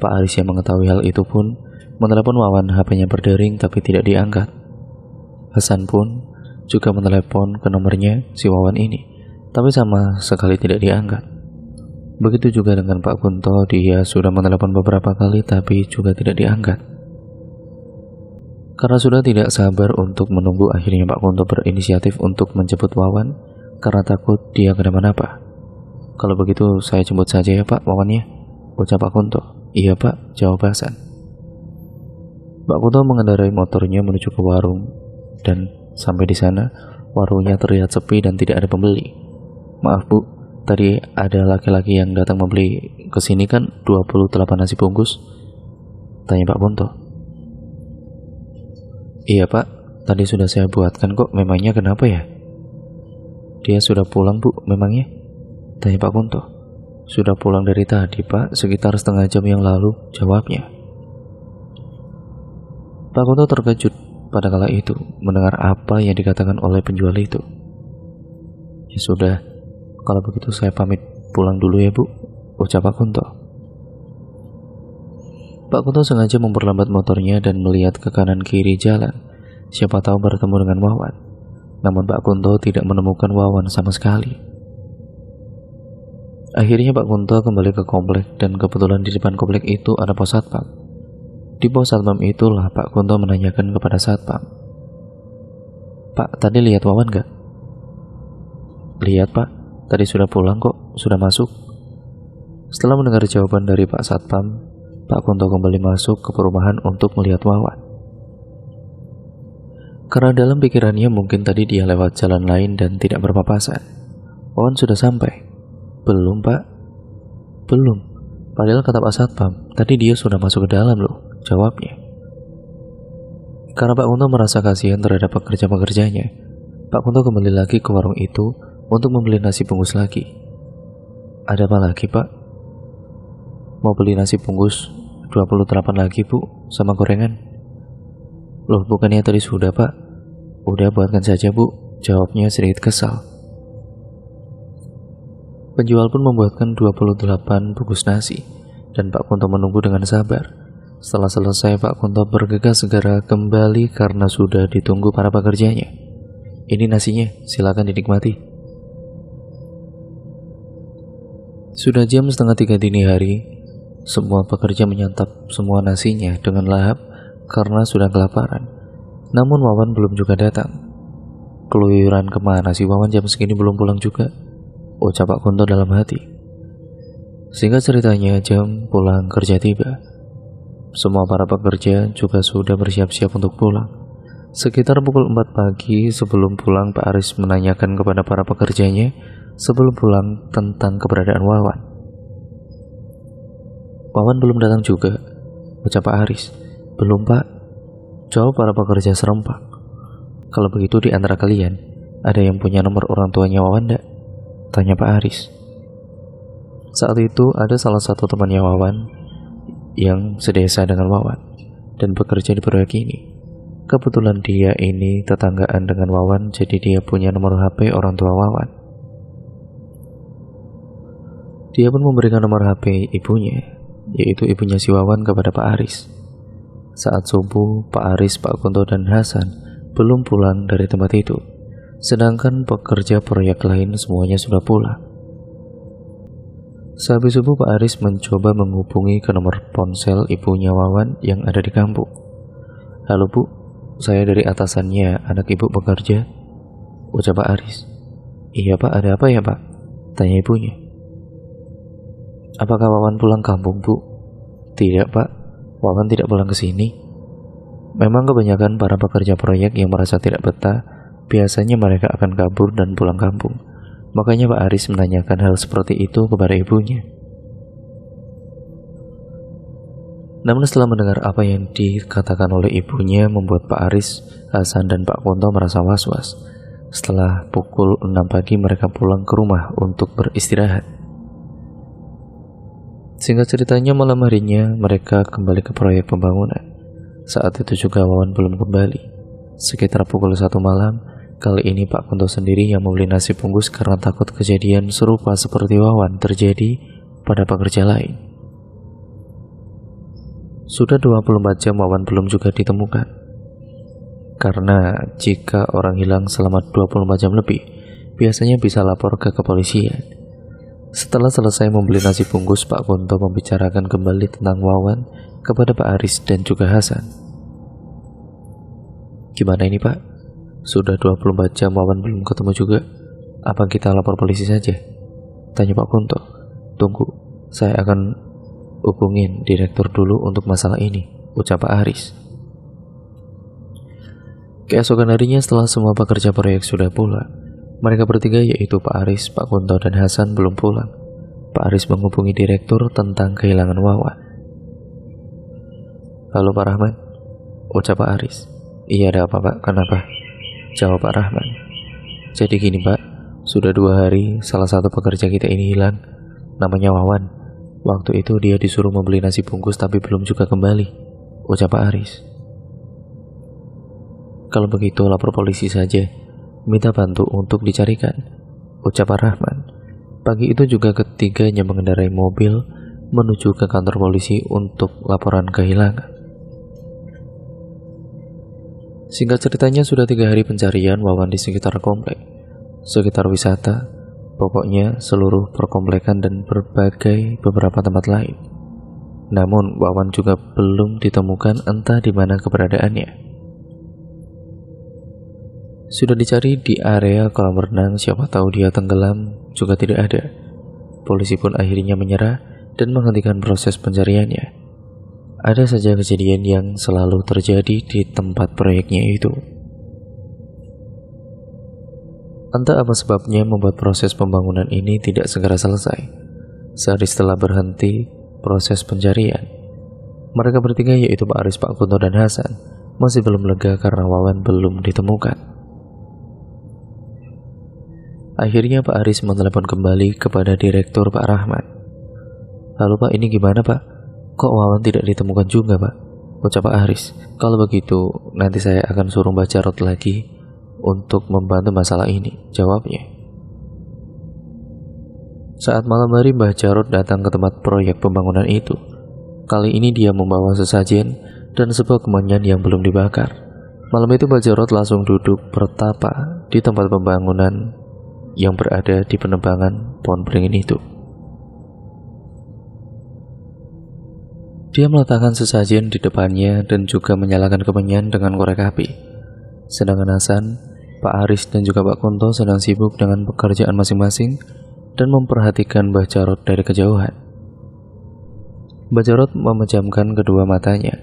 Pak Aris yang mengetahui hal itu pun menelepon Wawan, HP-nya berdering tapi tidak diangkat. Hasan pun juga menelepon ke nomornya si Wawan ini, tapi sama sekali tidak diangkat. Begitu juga dengan Pak Kunto, dia sudah menelepon beberapa kali tapi juga tidak diangkat. Karena sudah tidak sabar untuk menunggu, akhirnya Pak Kunto berinisiatif untuk menjemput Wawan karena takut dia kenapa-napa. "Kalau begitu saya jemput saja ya Pak Wawannya," ucap Pak Kunto. "Iya Pak," jawab Hasan. Pak Kunto mengendarai motornya menuju ke warung, dan sampai di sana warungnya terlihat sepi dan tidak ada pembeli. "Maaf Bu, tadi ada laki-laki yang datang membeli kesini kan 28 nasi bungkus?" tanya Pak Kunto. "Iya Pak, tadi sudah saya buatkan kok, memangnya kenapa ya?" "Dia sudah pulang Bu, memangnya?" tanya Pak Kunto. "Sudah pulang dari tadi Pak, sekitar setengah jam yang lalu," jawabnya. Pak Kunto terkejut pada kala itu mendengar apa yang dikatakan oleh penjual itu. "Ya sudah, kalau begitu saya pamit pulang dulu ya Bu," ucap Pak Kunto. Pak Kunto sengaja memperlambat motornya dan melihat ke kanan kiri jalan, siapa tahu bertemu dengan Wawan. Namun Pak Kunto tidak menemukan Wawan sama sekali. Akhirnya Pak Kunto kembali ke komplek, dan kebetulan di depan komplek itu ada pos satpam. Di pos satpam itulah Pak Kunto menanyakan kepada satpam, "Pak, tadi lihat Wawan gak?" "Lihat Pak, tadi sudah pulang kok, sudah masuk." Setelah mendengar jawaban dari Pak Satpam, Pak Kunto kembali masuk ke perumahan untuk melihat Wawan. Karena dalam pikirannya mungkin tadi dia lewat jalan lain dan tidak berpapasan. "Wawan sudah sampai?" "Belum Pak." "Belum? Padahal kata Pak Satpam, tadi dia sudah masuk ke dalam loh," jawabnya. Karena Pak Kunto merasa kasihan terhadap pekerja-pekerjanya, Pak Kunto kembali lagi ke warung itu untuk membeli nasi bungkus lagi. "Ada apa lagi Pak?" "Mau beli nasi bungkus 28 lagi Bu, sama gorengan." "Loh, bukannya tadi sudah Pak?" "Udah, buatkan saja Bu," jawabnya sedikit kesal. Penjual pun membuatkan 28 bungkus nasi, dan Pak Kunto menunggu dengan sabar. Setelah selesai, Pak Kunto bergegas segera kembali karena sudah ditunggu para pekerjanya. "Ini nasinya, silakan dinikmati." Sudah jam 2:30 dini hari. Semua pekerja menyantap semua nasinya dengan lahap karena sudah kelaparan. Namun Wawan belum juga datang. "Keluyuran kemana sih Wawan, jam segini belum pulang juga?" ucap Pak Kunto dalam hati. Singkat ceritanya, jam pulang kerja tiba. Semua para pekerja juga sudah bersiap-siap untuk pulang. Sekitar pukul 4 pagi sebelum pulang, Pak Aris menanyakan kepada para pekerjanya sebelum pulang tentang keberadaan Wawan. "Wawan belum datang juga," ucap Pak Aris. "Belum Pak," jawab para pekerja serempak. "Kalau begitu di antara kalian ada yang punya nomor orang tuanya Wawan enggak?" tanya Pak Aris. Saat itu ada salah satu temannya Wawan yang sedesa dengan Wawan dan bekerja di proyek ini. Kebetulan dia ini tetanggaan dengan Wawan, jadi dia punya nomor HP orang tua Wawan. Dia pun memberikan nomor HP ibunya, yaitu ibunya si Wawan, kepada Pak Aris. Saat subuh, Pak Aris, Pak Kunto, dan Hasan belum pulang dari tempat itu, sedangkan pekerja proyek lain semuanya sudah pulang. Sehabis subuh, Pak Aris mencoba menghubungi ke nomor ponsel ibunya Wawan yang ada di kampung. "Halo Bu, saya dari atasannya, anak ibu bekerja, ucap Pak Aris. Iya Pak, ada apa ya Pak? Tanya ibunya. Apakah Wawan pulang kampung Bu? Tidak Pak, Wawan tidak pulang ke sini. Memang kebanyakan para pekerja proyek yang merasa tidak betah, biasanya mereka akan kabur dan pulang kampung. Makanya Pak Aris menanyakan hal seperti itu kepada ibunya. Namun setelah mendengar apa yang dikatakan oleh ibunya membuat Pak Aris, Hasan dan Pak Kunto merasa was-was. Setelah pukul 6 pagi mereka pulang ke rumah untuk beristirahat. Singkat ceritanya malam harinya mereka kembali ke proyek pembangunan. Saat itu juga Wawan belum kembali. Sekitar pukul 1 malam, kali ini Pak Kunto sendiri yang membeli nasi bungkus karena takut kejadian serupa seperti Wawan terjadi pada pekerja lain. Sudah 24 jam Wawan belum juga ditemukan. Karena jika orang hilang selama 24 jam lebih, biasanya bisa lapor ke kepolisian. Setelah selesai membeli nasi bungkus, Pak Kunto membicarakan kembali tentang Wawan kepada Pak Aris dan juga Hasan. Gimana ini Pak? Sudah 24 jam Wawan belum ketemu juga. Apa kita lapor polisi saja? Tanya Pak Kunto. Tunggu, saya akan hubungin direktur dulu untuk masalah ini, ucap Pak Aris. Keesokan harinya setelah semua pekerja proyek sudah pulang, mereka bertiga yaitu Pak Aris, Pak Kunto, dan Hasan belum pulang. Pak Aris menghubungi direktur tentang kehilangan Wawan. Halo Pak Rahman, ucap Pak Aris. Iya ada apa Pak, kenapa? Jawab Pak Rahman. Jadi gini Pak, sudah 2 hari salah satu pekerja kita ini hilang, namanya Wawan. Waktu itu dia disuruh membeli nasi bungkus tapi belum juga kembali, ucap Pak Aris. Kalau begitu lapor polisi saja, minta bantu untuk dicarikan, ucap Pak Rahman. Pagi itu juga ketiganya mengendarai mobil menuju ke kantor polisi untuk laporan kehilangan. Singkat ceritanya sudah 3 hari pencarian Wawan di sekitar komplek, sekitar wisata, pokoknya seluruh perkomplekan dan beberapa tempat lain. Namun Wawan juga belum ditemukan, entah di mana keberadaannya. Sudah dicari di area kolam renang, siapa tahu dia tenggelam, juga tidak ada. Polisi pun akhirnya menyerah dan menghentikan proses pencariannya. Ada saja kejadian yang selalu terjadi di tempat proyeknya itu. Entah apa sebabnya membuat proses pembangunan ini tidak segera selesai. Sehari setelah berhenti proses pencarian, mereka bertiga yaitu Pak Aris, Pak Kunto, dan Hasan masih belum lega karena Wawan belum ditemukan. Akhirnya Pak Aris menelepon kembali kepada direktur Pak Rahman. Halo Pak, ini gimana Pak? Kok Wawan tidak ditemukan juga Pak? Ucap Pak Aris. Kalau begitu nanti saya akan suruh Mbak Jarot lagi untuk membantu masalah ini, jawabnya. Saat malam hari Mbah Jarot datang ke tempat proyek pembangunan itu. Kali ini dia membawa sesajen dan sebuah kemenyan yang belum dibakar. Malam itu Mbah Jarot langsung duduk bertapa di tempat pembangunan yang berada di penebangan pohon beringin itu. Dia meletakkan sesajen di depannya dan juga menyalakan kemenyan dengan korek api. Sedangkan Hasan, Pak Aris, dan juga Pak Kunto sedang sibuk dengan pekerjaan masing-masing dan memperhatikan Mbah Jarot dari kejauhan. Mbah Jarot memejamkan kedua matanya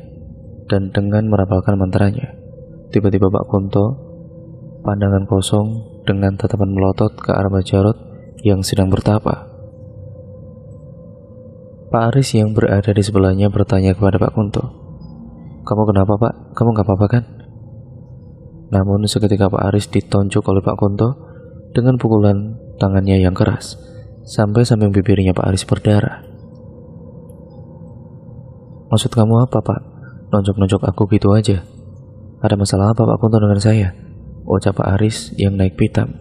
dan dengan merapalkan mantranya. Tiba-tiba Pak Kunto, pandangan kosong dengan tatapan melotot ke arah Mbah Jarot yang sedang bertapa. Pak Aris yang berada di sebelahnya bertanya kepada Pak Kunto, "Kamu kenapa Pak? Kamu gak apa-apa kan?" Namun seketika Pak Aris ditonjok oleh Pak Kunto dengan pukulan tangannya yang keras, sampai samping bibirnya Pak Aris berdarah. "Maksud kamu apa Pak? Nonjok-nonjok aku gitu aja. Ada masalah apa Pak Kunto dengan saya?" ucap Pak Aris yang naik pitam.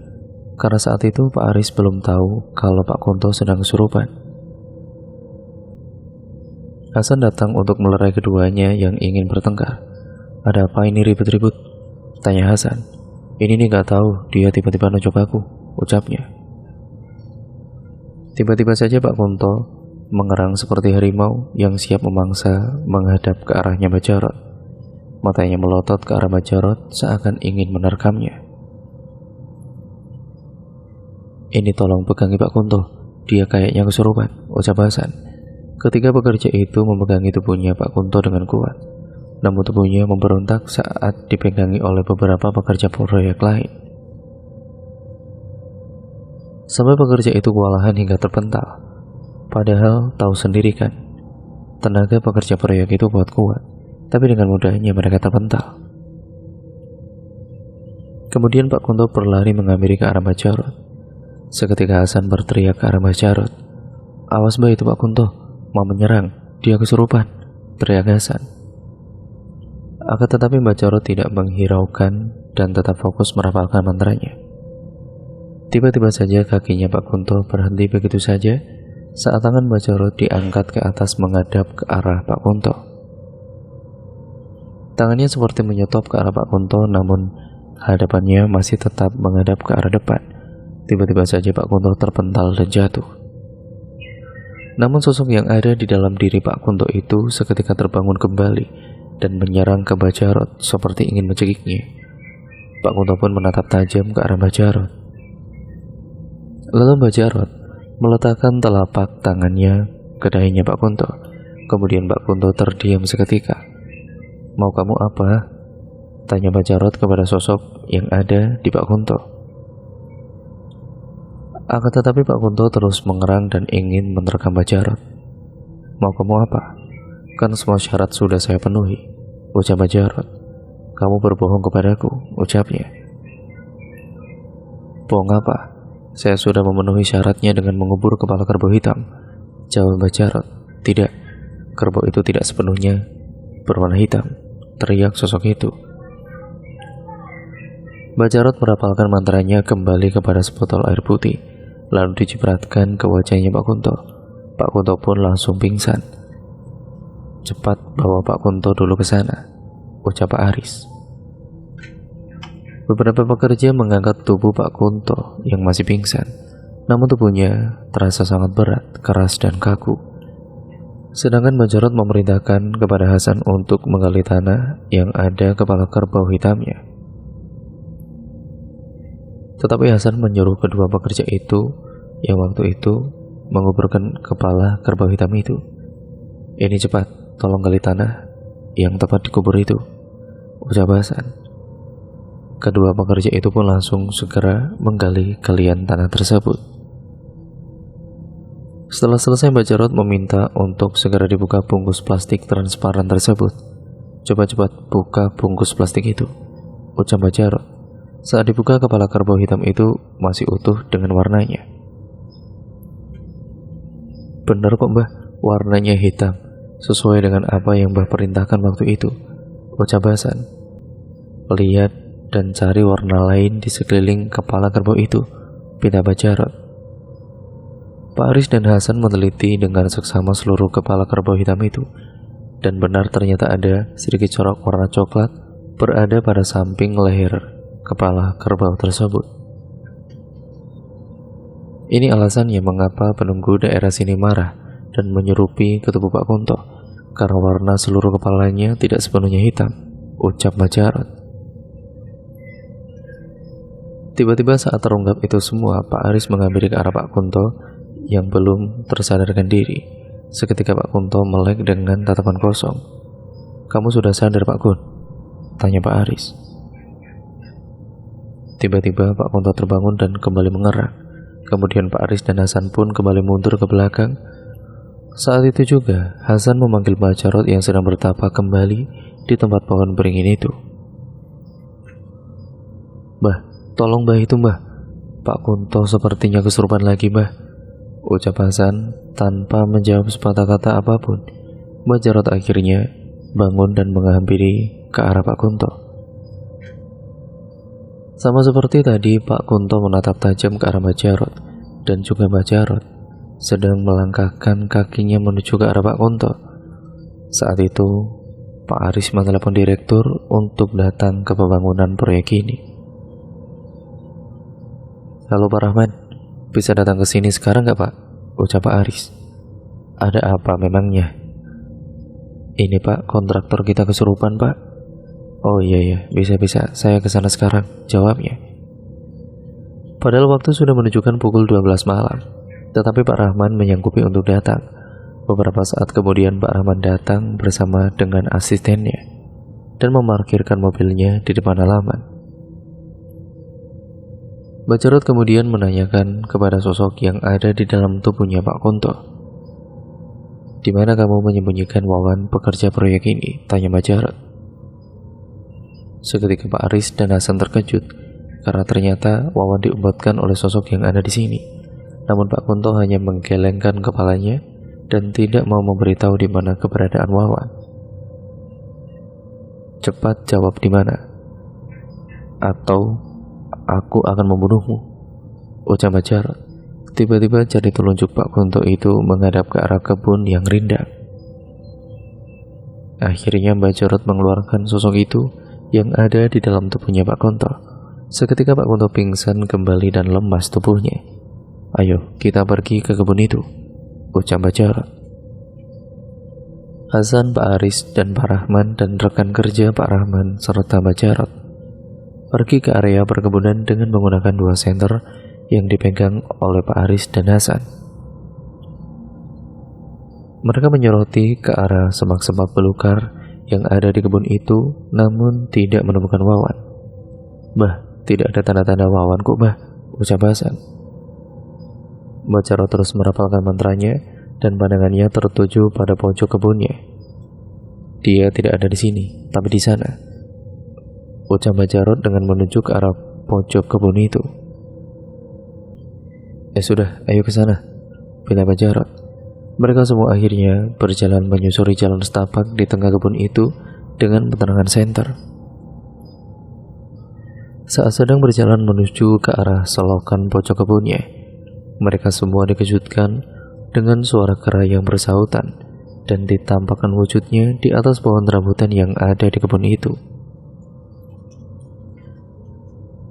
Karena saat itu Pak Aris belum tahu kalau Pak Kunto sedang kesurupan. Hasan datang untuk melerai keduanya yang ingin bertengkar. "Ada apa ini ribut-ribut?" tanya Hasan. "Ini nih gak tahu, dia tiba-tiba nonjok aku," ucapnya. Tiba-tiba saja Pak Kunto mengerang seperti harimau yang siap memangsa menghadap ke arahnya Mbah Jarot. Matanya melotot ke arah Mbak Jarot seakan ingin menerkamnya. "Ini tolong pegangi Pak Kunto, dia kayaknya kesurupan," ucap Hasan. Ketiga pekerja itu memegangi tubuhnya Pak Kunto dengan kuat, namun tubuhnya memberontak saat dipegangi oleh beberapa pekerja proyek lain. Sampai pekerja itu kewalahan hingga terpental. Padahal tahu sendiri kan, tenaga pekerja proyek itu kuat, tapi dengan mudahnya mereka terpental. Kemudian Pak Kunto berlari menghampiri ke arah Mbak Jarot. Seketika Hasan berteriak ke arah Mbak Jarot, "Awas Mbak, itu Pak Kunto mau menyerang, dia kesurupan," teriak Hasan. Akan tetapi Mbak Jarot tidak menghiraukan dan tetap fokus merapalkan mantranya. Tiba-tiba saja kakinya Pak Kunto berhenti begitu saja saat tangan Mbak Jarot diangkat ke atas menghadap ke arah Pak Kunto. Tangannya seperti menyetop ke arah Pak Kunto, namun hadapannya masih tetap menghadap ke arah depan. Tiba-tiba saja Pak Kunto terpental dan jatuh. Namun sosok yang ada di dalam diri Pak Kunto itu seketika terbangun kembali dan menyerang ke Mbak Jarot seperti ingin mencekiknya. Pak Kunto pun menatap tajam ke arah Mbak Jarot. Lalu Mbak Jarot meletakkan telapak tangannya ke dahinya Pak Kunto. Kemudian Pak Kunto terdiam seketika. "Mau kamu apa?" tanya Mbak Jarot kepada sosok yang ada di Pak Kunto. Akan tetapi Pak Kunto terus mengerang dan ingin menerkam Mbak Jarot. "Mau kamu apa? Kan semua syarat sudah saya penuhi," ucap Mbak Jarot. "Kamu berbohong kepadaku," ucapnya. "Bohong apa? Saya sudah memenuhi syaratnya dengan mengubur kepala kerbau hitam," jawab Mbak Jarot. "Tidak, kerbau itu tidak sepenuhnya berwarna hitam," teriak sosok itu. Mbak Jarot merapalkan mantranya kembali kepada sebotol air putih, lalu dicipratkan ke wajahnya Pak Kunto. Pak Kunto pun langsung pingsan. "Cepat bawa Pak Kunto dulu ke sana," ucap Pak Aris. Beberapa pekerja mengangkat tubuh Pak Kunto yang masih pingsan, namun tubuhnya terasa sangat berat, keras dan kaku. Sedangkan Mbak Jarot memerintahkan kepada Hasan untuk menggali tanah yang ada kepala kerbau hitamnya. Tetapi Hasan menyuruh kedua pekerja itu yang waktu itu menguburkan kepala kerbau hitam itu, "Ini cepat, tolong gali tanah yang tepat dikubur itu," ucap Hasan. Kedua pekerja itu pun langsung segera menggali galian tanah tersebut. Setelah selesai, Mbak Jarot meminta untuk segera dibuka bungkus plastik transparan tersebut. "Coba cepat buka bungkus plastik itu," ucap Mbak Jarot. Saat dibuka, kepala kerbau hitam itu masih utuh dengan warnanya. "Benar kok Mbah, warnanya hitam, sesuai dengan apa yang Mbah perintahkan waktu itu," ucap Hasan. "Lihat dan cari warna lain di sekeliling kepala kerbau itu," pinta Mbak Jarot. Pak Aris dan Hasan meneliti dengan seksama seluruh kepala kerbau hitam itu, dan benar ternyata ada sedikit corak warna coklat berada pada samping leher kepala kerbau tersebut. Ini alasannya mengapa penunggu daerah sini marah dan menyerupi ke tubuh Pak Kunto, karena warna seluruh kepalanya tidak sepenuhnya hitam, ucap Mbak Jarot. Tiba-tiba saat terungkap itu semua, Pak Aris menghampiri ke arah Pak Kunto yang belum tersadarkan diri. Seketika Pak Kunto melek dengan tatapan kosong. "Kamu sudah sadar Pak Kun?" tanya Pak Aris. Tiba-tiba Pak Kunto terbangun dan kembali mengerang. Kemudian Pak Aris dan Hasan pun kembali mundur ke belakang. Saat itu juga Hasan memanggil Mbak Jarot yang sedang bertapa kembali di tempat pohon beringin itu. "Mbah, tolong Mbah, itu Mbah, Pak Kunto sepertinya kesurupan lagi Mbah," ucap Hasan tanpa menjawab sepatah kata apapun. Mbak Jarot akhirnya bangun dan menghampiri ke arah Pak Kunto. Sama seperti tadi, Pak Kunto menatap tajam ke arah Mbak Jarot, dan juga Mbak Jarot sedang melangkahkan kakinya menuju ke arah Pak Kunto. Saat itu, Pak Aris menelepon direktur untuk datang ke pembangunan proyek ini. "Halo Pak Rahman, bisa datang ke sini sekarang nggak Pak?" ucap Pak Aris. "Ada apa memangnya?" "Ini Pak, kontraktor kita kesurupan Pak. Oh iya, bisa, saya kesana sekarang, jawabnya. Padahal waktu sudah menunjukkan pukul 12 malam, tetapi Pak Rahman menyanggupi untuk datang. Beberapa saat kemudian Pak Rahman datang bersama dengan asistennya dan memarkirkan mobilnya di depan halaman. Mbak Jarot kemudian menanyakan kepada sosok yang ada di dalam tubuhnya Pak Kunto. "Di mana kamu menyembunyikan Wawan pekerja proyek ini?" tanya Mbak Jarot. Seketika Pak Aris dan Hasan terkejut karena ternyata Wawan diumbatkan oleh sosok yang ada di sini. Namun Pak Kunto hanya menggelengkan kepalanya dan tidak mau memberitahu di mana keberadaan Wawan. "Cepat jawab di mana, atau aku akan membunuhmu," ucap Mbak Jarot. Tiba-tiba jari telunjuk Pak Kunto itu menghadap ke arah kebun yang rindang. Akhirnya Mbak Jarot mengeluarkan sosok itu yang ada di dalam tubuhnya Pak Kunto. Seketika Pak Kunto pingsan kembali dan lemas tubuhnya. "Ayo kita pergi ke kebun itu," ucap Mbak Jarot. Hasan, Pak Aris, dan Pak Rahman dan rekan kerja Pak Rahman serta Mbak Jarot pergi ke area perkebunan dengan menggunakan 2 senter yang dipegang oleh Pak Aris dan Hasan. Mereka menyoroti ke arah semak-semak belukar yang ada di kebun itu, namun tidak menemukan Wawan. "Bah, tidak ada tanda-tanda Wawan kok, Bah," ucap Hasan. Mbak Jarot terus merapalkan mantranya dan pandangannya tertuju pada pojok kebunnya. "Dia tidak ada di sini, tapi di sana," ucap Mbak Jarot dengan menunjuk ke arah pojok kebun itu. Sudah, ayo ke sana," bilang Mbak Jarot. Mereka semua akhirnya berjalan menyusuri jalan setapak di tengah kebun itu dengan penerangan senter. Saat sedang berjalan menuju ke arah selokan pojok kebunnya, mereka semua dikejutkan dengan suara kera yang bersautan dan ditampakkan wujudnya di atas pohon rambutan yang ada di kebun itu.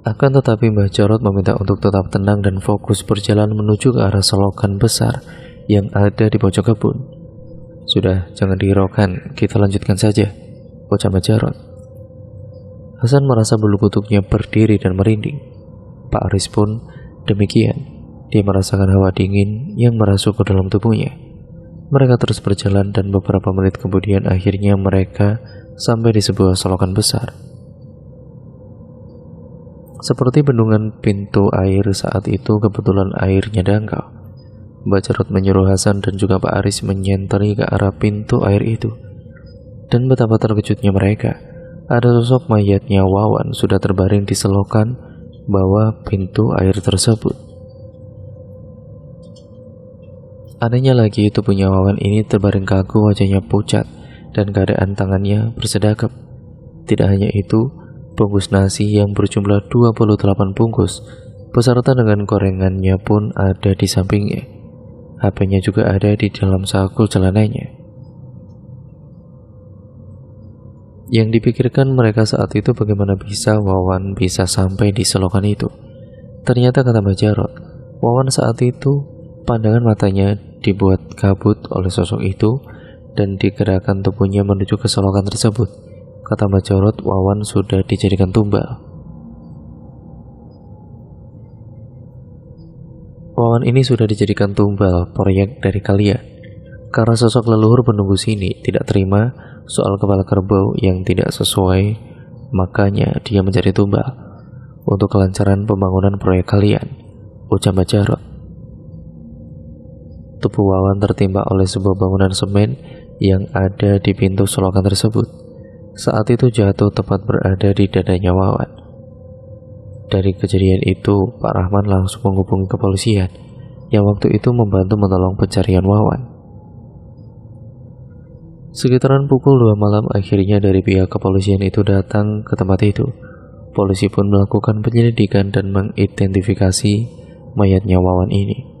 Akan tetapi Mbah Jarot meminta untuk tetap tenang dan fokus berjalan menuju ke arah selokan besar yang ada di pojok kebun. "Sudah, jangan dihiraukan, kita lanjutkan saja," ucap Mbah Jarot. Hasan merasa bulu kuduknya berdiri dan merinding. Pak Aris pun demikian. Dia merasakan hawa dingin yang merasuk ke dalam tubuhnya. Mereka terus berjalan dan beberapa menit kemudian akhirnya mereka sampai di sebuah selokan besar. Seperti bendungan pintu air saat itu kebetulan airnya dangkal. Mbak Jarot menyuruh Hasan dan juga Pak Aris menyenteri ke arah pintu air itu. Dan betapa terkejutnya mereka, ada sosok mayatnya Wawan sudah terbaring di selokan bawah pintu air tersebut. Anehnya lagi, tubuhnya Wawan ini terbaring kaku, wajahnya pucat dan keadaan tangannya bersedekap. Tidak hanya itu, bungkus nasi yang berjumlah 28 bungkus beserta dengan gorengannya pun ada di sampingnya. HP-nya juga ada di dalam saku celananya. Yang dipikirkan mereka saat itu bagaimana bisa Wawan bisa sampai di selokan itu. Ternyata kata Mbak Jarot, Wawan saat itu pandangan matanya dibuat kabut oleh sosok itu dan digerakkan tubuhnya menuju ke selokan tersebut. Kata Mbak Jarot, Wawan sudah dijadikan tumbal. Wawan ini sudah dijadikan tumbal proyek dari kalian. Karena sosok leluhur penunggu sini tidak terima soal kepala kerbau yang tidak sesuai, makanya dia menjadi tumbal untuk kelancaran pembangunan proyek kalian, ucap Mbak Jarot. Tubuh Wawan tertimpa oleh sebuah bangunan semen yang ada di pintu selokan tersebut. Saat itu jatuh tepat berada di dadanya Wawan. Dari kejadian itu, Pak Rahman langsung menghubungi kepolisian yang waktu itu membantu menolong pencarian Wawan. Sekitaran pukul 2 malam akhirnya dari pihak kepolisian itu datang ke tempat itu. Polisi pun melakukan penyelidikan dan mengidentifikasi mayatnya Wawan ini.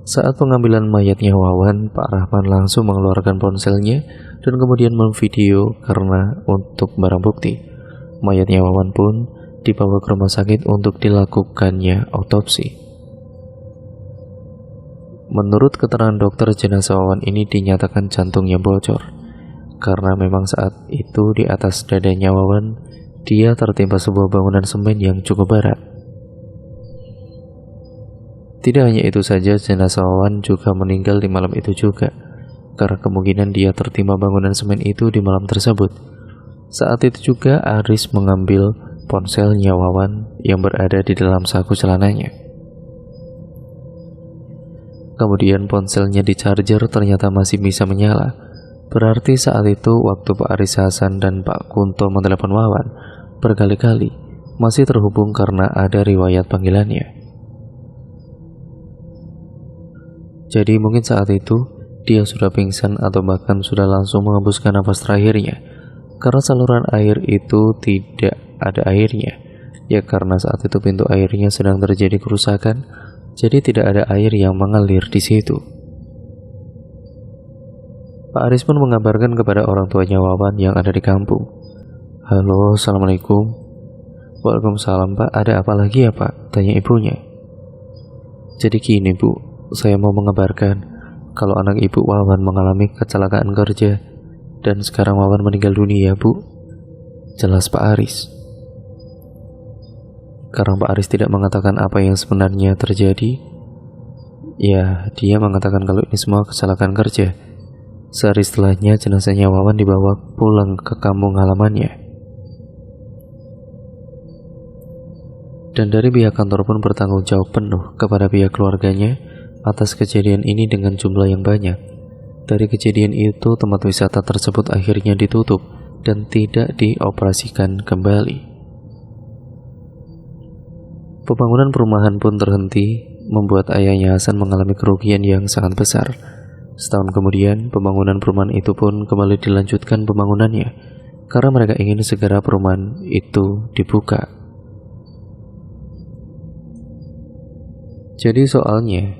Saat pengambilan mayatnya Wawan, Pak Rahman langsung mengeluarkan ponselnya dan kemudian memvideo karena untuk barang bukti. Mayatnya Wawan pun dibawa ke rumah sakit untuk dilakukannya autopsi. Menurut keterangan dokter, jenazah Wawan ini dinyatakan jantungnya bocor. karena memang saat itu di atas dadanya Wawan dia tertimpa sebuah bangunan semen yang cukup berat. Tidak hanya itu saja, jenazah Wawan juga meninggal di malam itu juga, karena kemungkinan dia tertimpa bangunan semen itu di malam tersebut. Saat itu juga Aris mengambil ponselnya Wawan yang berada di dalam saku celananya. Kemudian ponselnya dicharger, ternyata masih bisa menyala. Berarti saat itu waktu Pak Aris Hasan dan Pak Kunto menelepon Wawan berkali-kali masih terhubung karena ada riwayat panggilannya. Jadi mungkin saat itu dia sudah pingsan atau bahkan sudah langsung mengembuskan nafas terakhirnya, karena saluran air itu tidak ada airnya. Ya karena saat itu pintu airnya sedang terjadi kerusakan, jadi tidak ada air yang mengalir di situ. Pak Aris pun mengabarkan kepada orang tuanya Wawan yang ada di kampung. "Halo, assalamualaikum." "Waalaikumsalam Pak, ada apa lagi ya Pak?" tanya ibunya. "Jadi gini Bu, saya mau mengabarkan kalau anak ibu Wawan mengalami kecelakaan kerja dan sekarang Wawan meninggal dunia Bu," jelas Pak Aris. Karena Pak Aris tidak mengatakan apa yang sebenarnya terjadi, ya dia mengatakan kalau ini semua kecelakaan kerja. Sehari setelahnya jenazahnya Wawan dibawa pulang ke kampung halamannya. Dan dari pihak kantor pun bertanggung jawab penuh kepada pihak keluarganya atas kejadian ini dengan jumlah yang banyak. Dari kejadian itu tempat wisata tersebut akhirnya ditutup dan tidak dioperasikan kembali. Pembangunan perumahan pun terhenti, membuat ayahnya Hasan mengalami kerugian yang sangat besar. Setahun kemudian, pembangunan perumahan itu pun kembali dilanjutkan pembangunannya, karena mereka ingin segera perumahan itu dibuka. Jadi soalnya,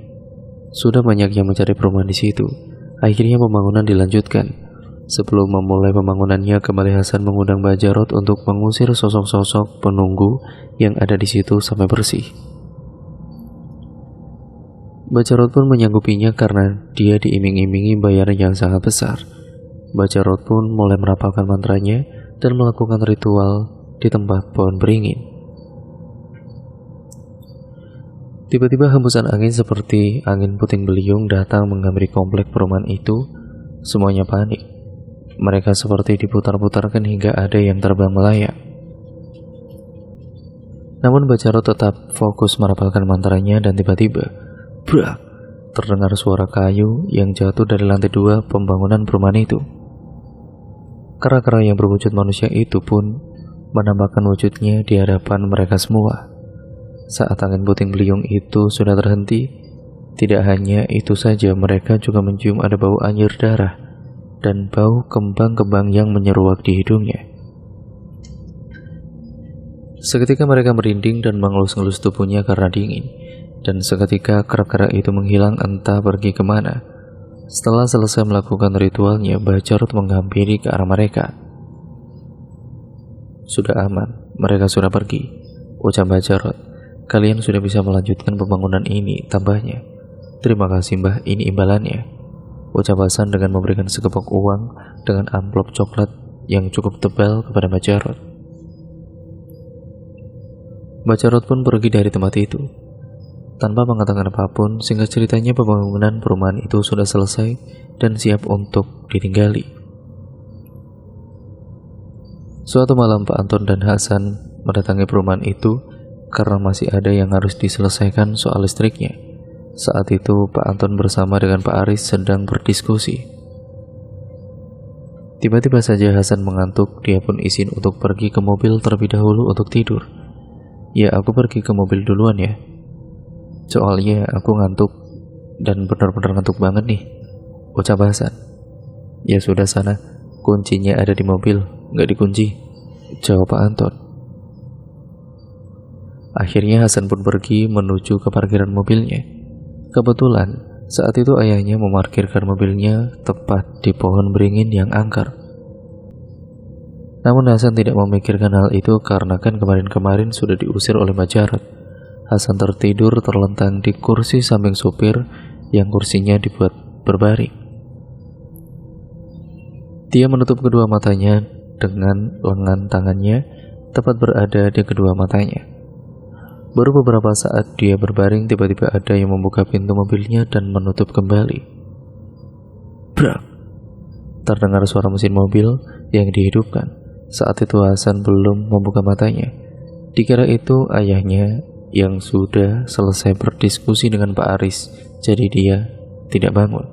sudah banyak yang mencari perumahan di situ. Akhirnya pembangunan dilanjutkan. Sebelum memulai pembangunannya, kembali Hasan mengundang Mbah Jarot untuk mengusir sosok-sosok penunggu yang ada di situ sampai bersih. Mbah Jarot pun menyanggupinya karena dia diiming-imingi bayaran yang sangat besar. Mbah Jarot pun mulai merapalkan mantranya dan melakukan ritual di tempat pohon beringin. Tiba-tiba hembusan angin seperti angin puting beliung datang menghampiri komplek perumahan itu. Semuanya panik. Mereka seperti diputar-putarkan hingga ada yang terbang melayang. Namun Mbah Jarot tetap fokus merapalkan mantranya dan tiba-tiba brak, terdengar suara kayu yang jatuh dari lantai 2 pembangunan perumahan itu. Kera-kera yang berwujud manusia itu pun menampakkan wujudnya di hadapan mereka semua. Saat angin puting beliung itu sudah terhenti, tidak hanya itu saja, mereka juga mencium ada bau anyir darah dan bau kembang-kembang yang menyeruak di hidungnya. Seketika mereka merinding dan mengelus-ngelus tubuhnya karena dingin. Dan seketika kera-kera itu menghilang entah pergi kemana. Setelah selesai melakukan ritualnya, Mbah Jarot menghampiri ke arah mereka. "Sudah aman, mereka sudah pergi," ucap Mbah Jarot. "Kalian sudah bisa melanjutkan pembangunan ini," tambahnya. "Terima kasih Mbah, ini imbalannya," ucap Hasan dengan memberikan sekepok uang dengan amplop coklat yang cukup tebal kepada Mbah Jarot. Mbah Jarot pun pergi dari tempat itu tanpa mengatakan apapun. Singkat ceritanya, pembangunan perumahan itu sudah selesai dan siap untuk ditinggali. Suatu malam Pak Anton dan Hasan mendatangi perumahan itu karena masih ada yang harus diselesaikan soal listriknya. Saat itu Pak Anton bersama dengan Pak Aris sedang berdiskusi. Tiba-tiba saja Hasan mengantuk. Dia pun izin untuk pergi ke mobil terlebih dahulu untuk tidur. "Ya, aku pergi ke mobil duluan ya. Soalnya aku ngantuk dan benar-benar ngantuk banget nih," ucap Hasan. "Ya sudah sana, kuncinya ada di mobil, nggak dikunci," jawab Pak Anton. Akhirnya Hasan pun pergi menuju ke parkiran mobilnya. Kebetulan saat itu ayahnya memarkirkan mobilnya tepat di pohon beringin yang angker. Namun Hasan tidak memikirkan hal itu karena kan kemarin-kemarin sudah diusir oleh Mbah Jarot. Hasan tertidur terlentang di kursi samping supir yang kursinya dibuat berbaring. Dia menutup kedua matanya dengan lengan tangannya tepat berada di kedua matanya. Baru beberapa saat dia berbaring, tiba-tiba ada yang membuka pintu mobilnya dan menutup kembali. Brak! Terdengar suara mesin mobil yang dihidupkan. Saat itu Hasan belum membuka matanya. Dikira itu ayahnya yang sudah selesai berdiskusi dengan Pak Aris, jadi dia tidak bangun.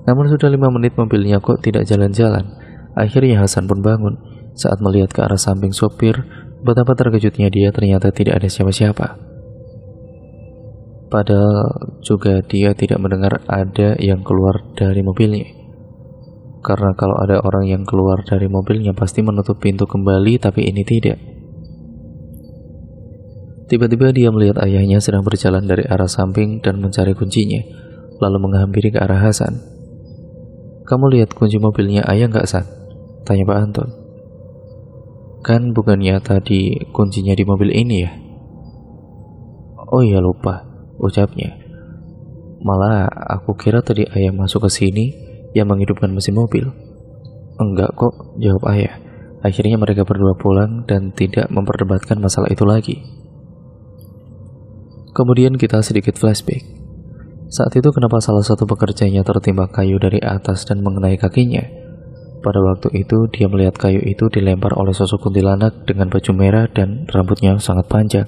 Namun sudah 5 menit mobilnya kok tidak jalan-jalan. Akhirnya Hasan pun bangun. Saat melihat ke arah samping sopir, betapa terkejutnya dia, ternyata tidak ada siapa-siapa. Padahal juga dia tidak mendengar ada yang keluar dari mobilnya. Karena kalau ada orang yang keluar dari mobilnya pasti menutup pintu kembali, tapi ini tidak. Tiba-tiba dia melihat ayahnya sedang berjalan dari arah samping dan mencari kuncinya, lalu menghampiri ke arah Hasan. "Kamu lihat kunci mobilnya ayah nggak, San?" tanya Pak Anton. "Kan bukannya tadi kuncinya di mobil ini ya?" "Oh iya, lupa," ucapnya. "Malah aku kira tadi ayah masuk ke sini yang menghidupkan mesin mobil." "Enggak kok," jawab ayah. Akhirnya mereka berdua pulang dan tidak memperdebatkan masalah itu lagi. Kemudian kita sedikit flashback. Saat itu kenapa salah satu pekerjanya tertimpa kayu dari atas dan mengenai kakinya? Pada waktu itu dia melihat kayu itu dilempar oleh sosok kuntilanak dengan baju merah dan rambutnya sangat panjang.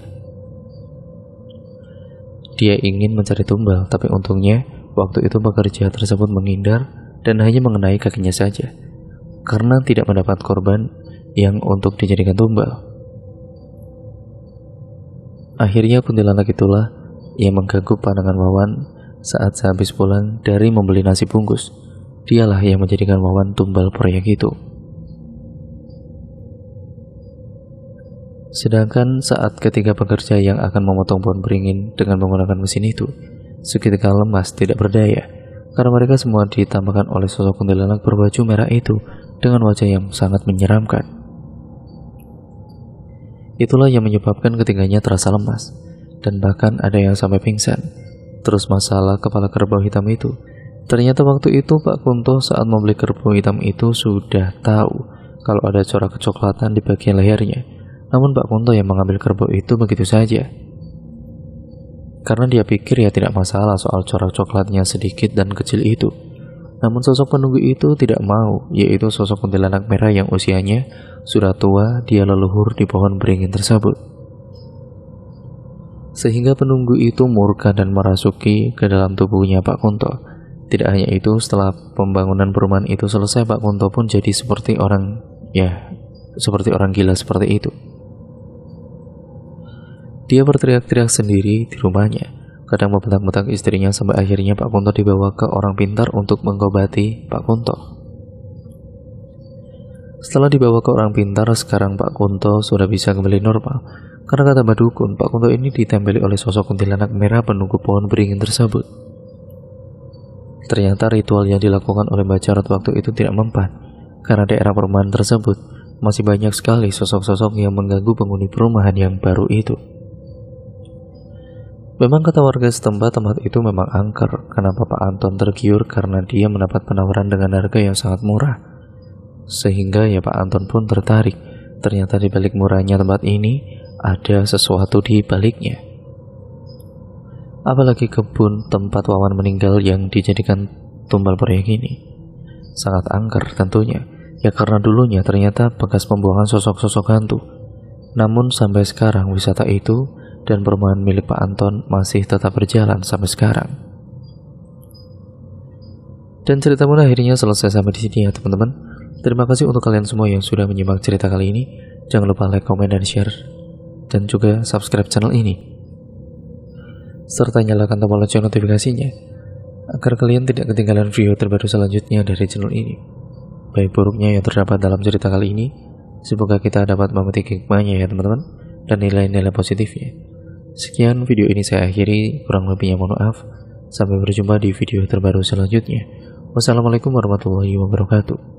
Dia ingin mencari tumbal, tapi untungnya waktu itu pekerja tersebut menghindar dan hanya mengenai kakinya saja, karena tidak mendapat korban yang untuk dijadikan tumbal. Akhirnya kuntilanak itulah yang mengganggu pandangan Wawan saat sehabis pulang dari membeli nasi bungkus. Dialah yang menjadikan Wawan tumbal proyek itu. Sedangkan saat ketiga pekerja yang akan memotong pohon beringin dengan menggunakan mesin itu seketika lemas tidak berdaya, karena mereka semua ditambahkan oleh sosok kuntilanak berbaju merah itu dengan wajah yang sangat menyeramkan. Itulah yang menyebabkan ketiganya terasa lemas, dan bahkan ada yang sampai pingsan. Terus masalah kepala kerbau hitam itu, ternyata waktu itu Pak Kunto saat membeli kerbau hitam itu sudah tahu kalau ada corak kecoklatan di bagian lehernya. Namun Pak Kunto yang mengambil kerbau itu begitu saja, karena dia pikir ya tidak masalah soal corak coklatnya sedikit dan kecil itu. Namun sosok penunggu itu tidak mau, yaitu sosok kuntilanak merah yang usianya sudah tua, dia leluhur di pohon beringin tersebut. Sehingga penunggu itu murka dan merasuki ke dalam tubuhnya Pak Kunto. Tidak hanya itu, setelah pembangunan perumahan itu selesai, Pak Kunto pun jadi seperti orang gila seperti itu. Dia berteriak-teriak sendiri di rumahnya, kadang membentak-bentak istrinya, sampai akhirnya Pak Kunto dibawa ke orang pintar untuk mengobati Pak Kunto. Setelah dibawa ke orang pintar, sekarang Pak Kunto sudah bisa kembali normal. Karena kata Mbak Dukun, Pak Kunto ini ditempeli oleh sosok kuntilanak merah penunggu pohon beringin tersebut. Ternyata ritual yang dilakukan oleh Mbak Jarot waktu itu tidak mempan, karena daerah perumahan tersebut masih banyak sekali sosok-sosok yang mengganggu penghuni perumahan yang baru itu. Memang kata warga setempat, tempat itu memang angker. Kenapa Pak Anton tergiur? Karena dia mendapat penawaran dengan harga yang sangat murah. Sehingga ya Pak Anton pun tertarik. Ternyata di balik murahnya tempat ini ada sesuatu di baliknya. Apalagi kebun tempat Wawan meninggal yang dijadikan tumbal proyek ini sangat angker tentunya. Ya karena dulunya ternyata bekas pembuangan sosok-sosok hantu. Namun sampai sekarang wisata itu dan perumahan milik Pak Anton masih tetap berjalan sampai sekarang. Dan cerita pun akhirnya selesai sampai di sini ya teman-teman. Terima kasih untuk kalian semua yang sudah menyimak cerita kali ini. Jangan lupa like, komen, dan share, dan juga subscribe channel ini, serta nyalakan tombol lonceng notifikasinya agar kalian tidak ketinggalan video terbaru selanjutnya dari channel ini. Baik buruknya yang terdapat dalam cerita kali ini, semoga kita dapat memetik hikmahnya ya teman-teman, dan nilai-nilai positifnya. Sekian video ini saya akhiri, kurang lebihnya mohon maaf. Sampai berjumpa di video terbaru selanjutnya. Wassalamualaikum warahmatullahi wabarakatuh.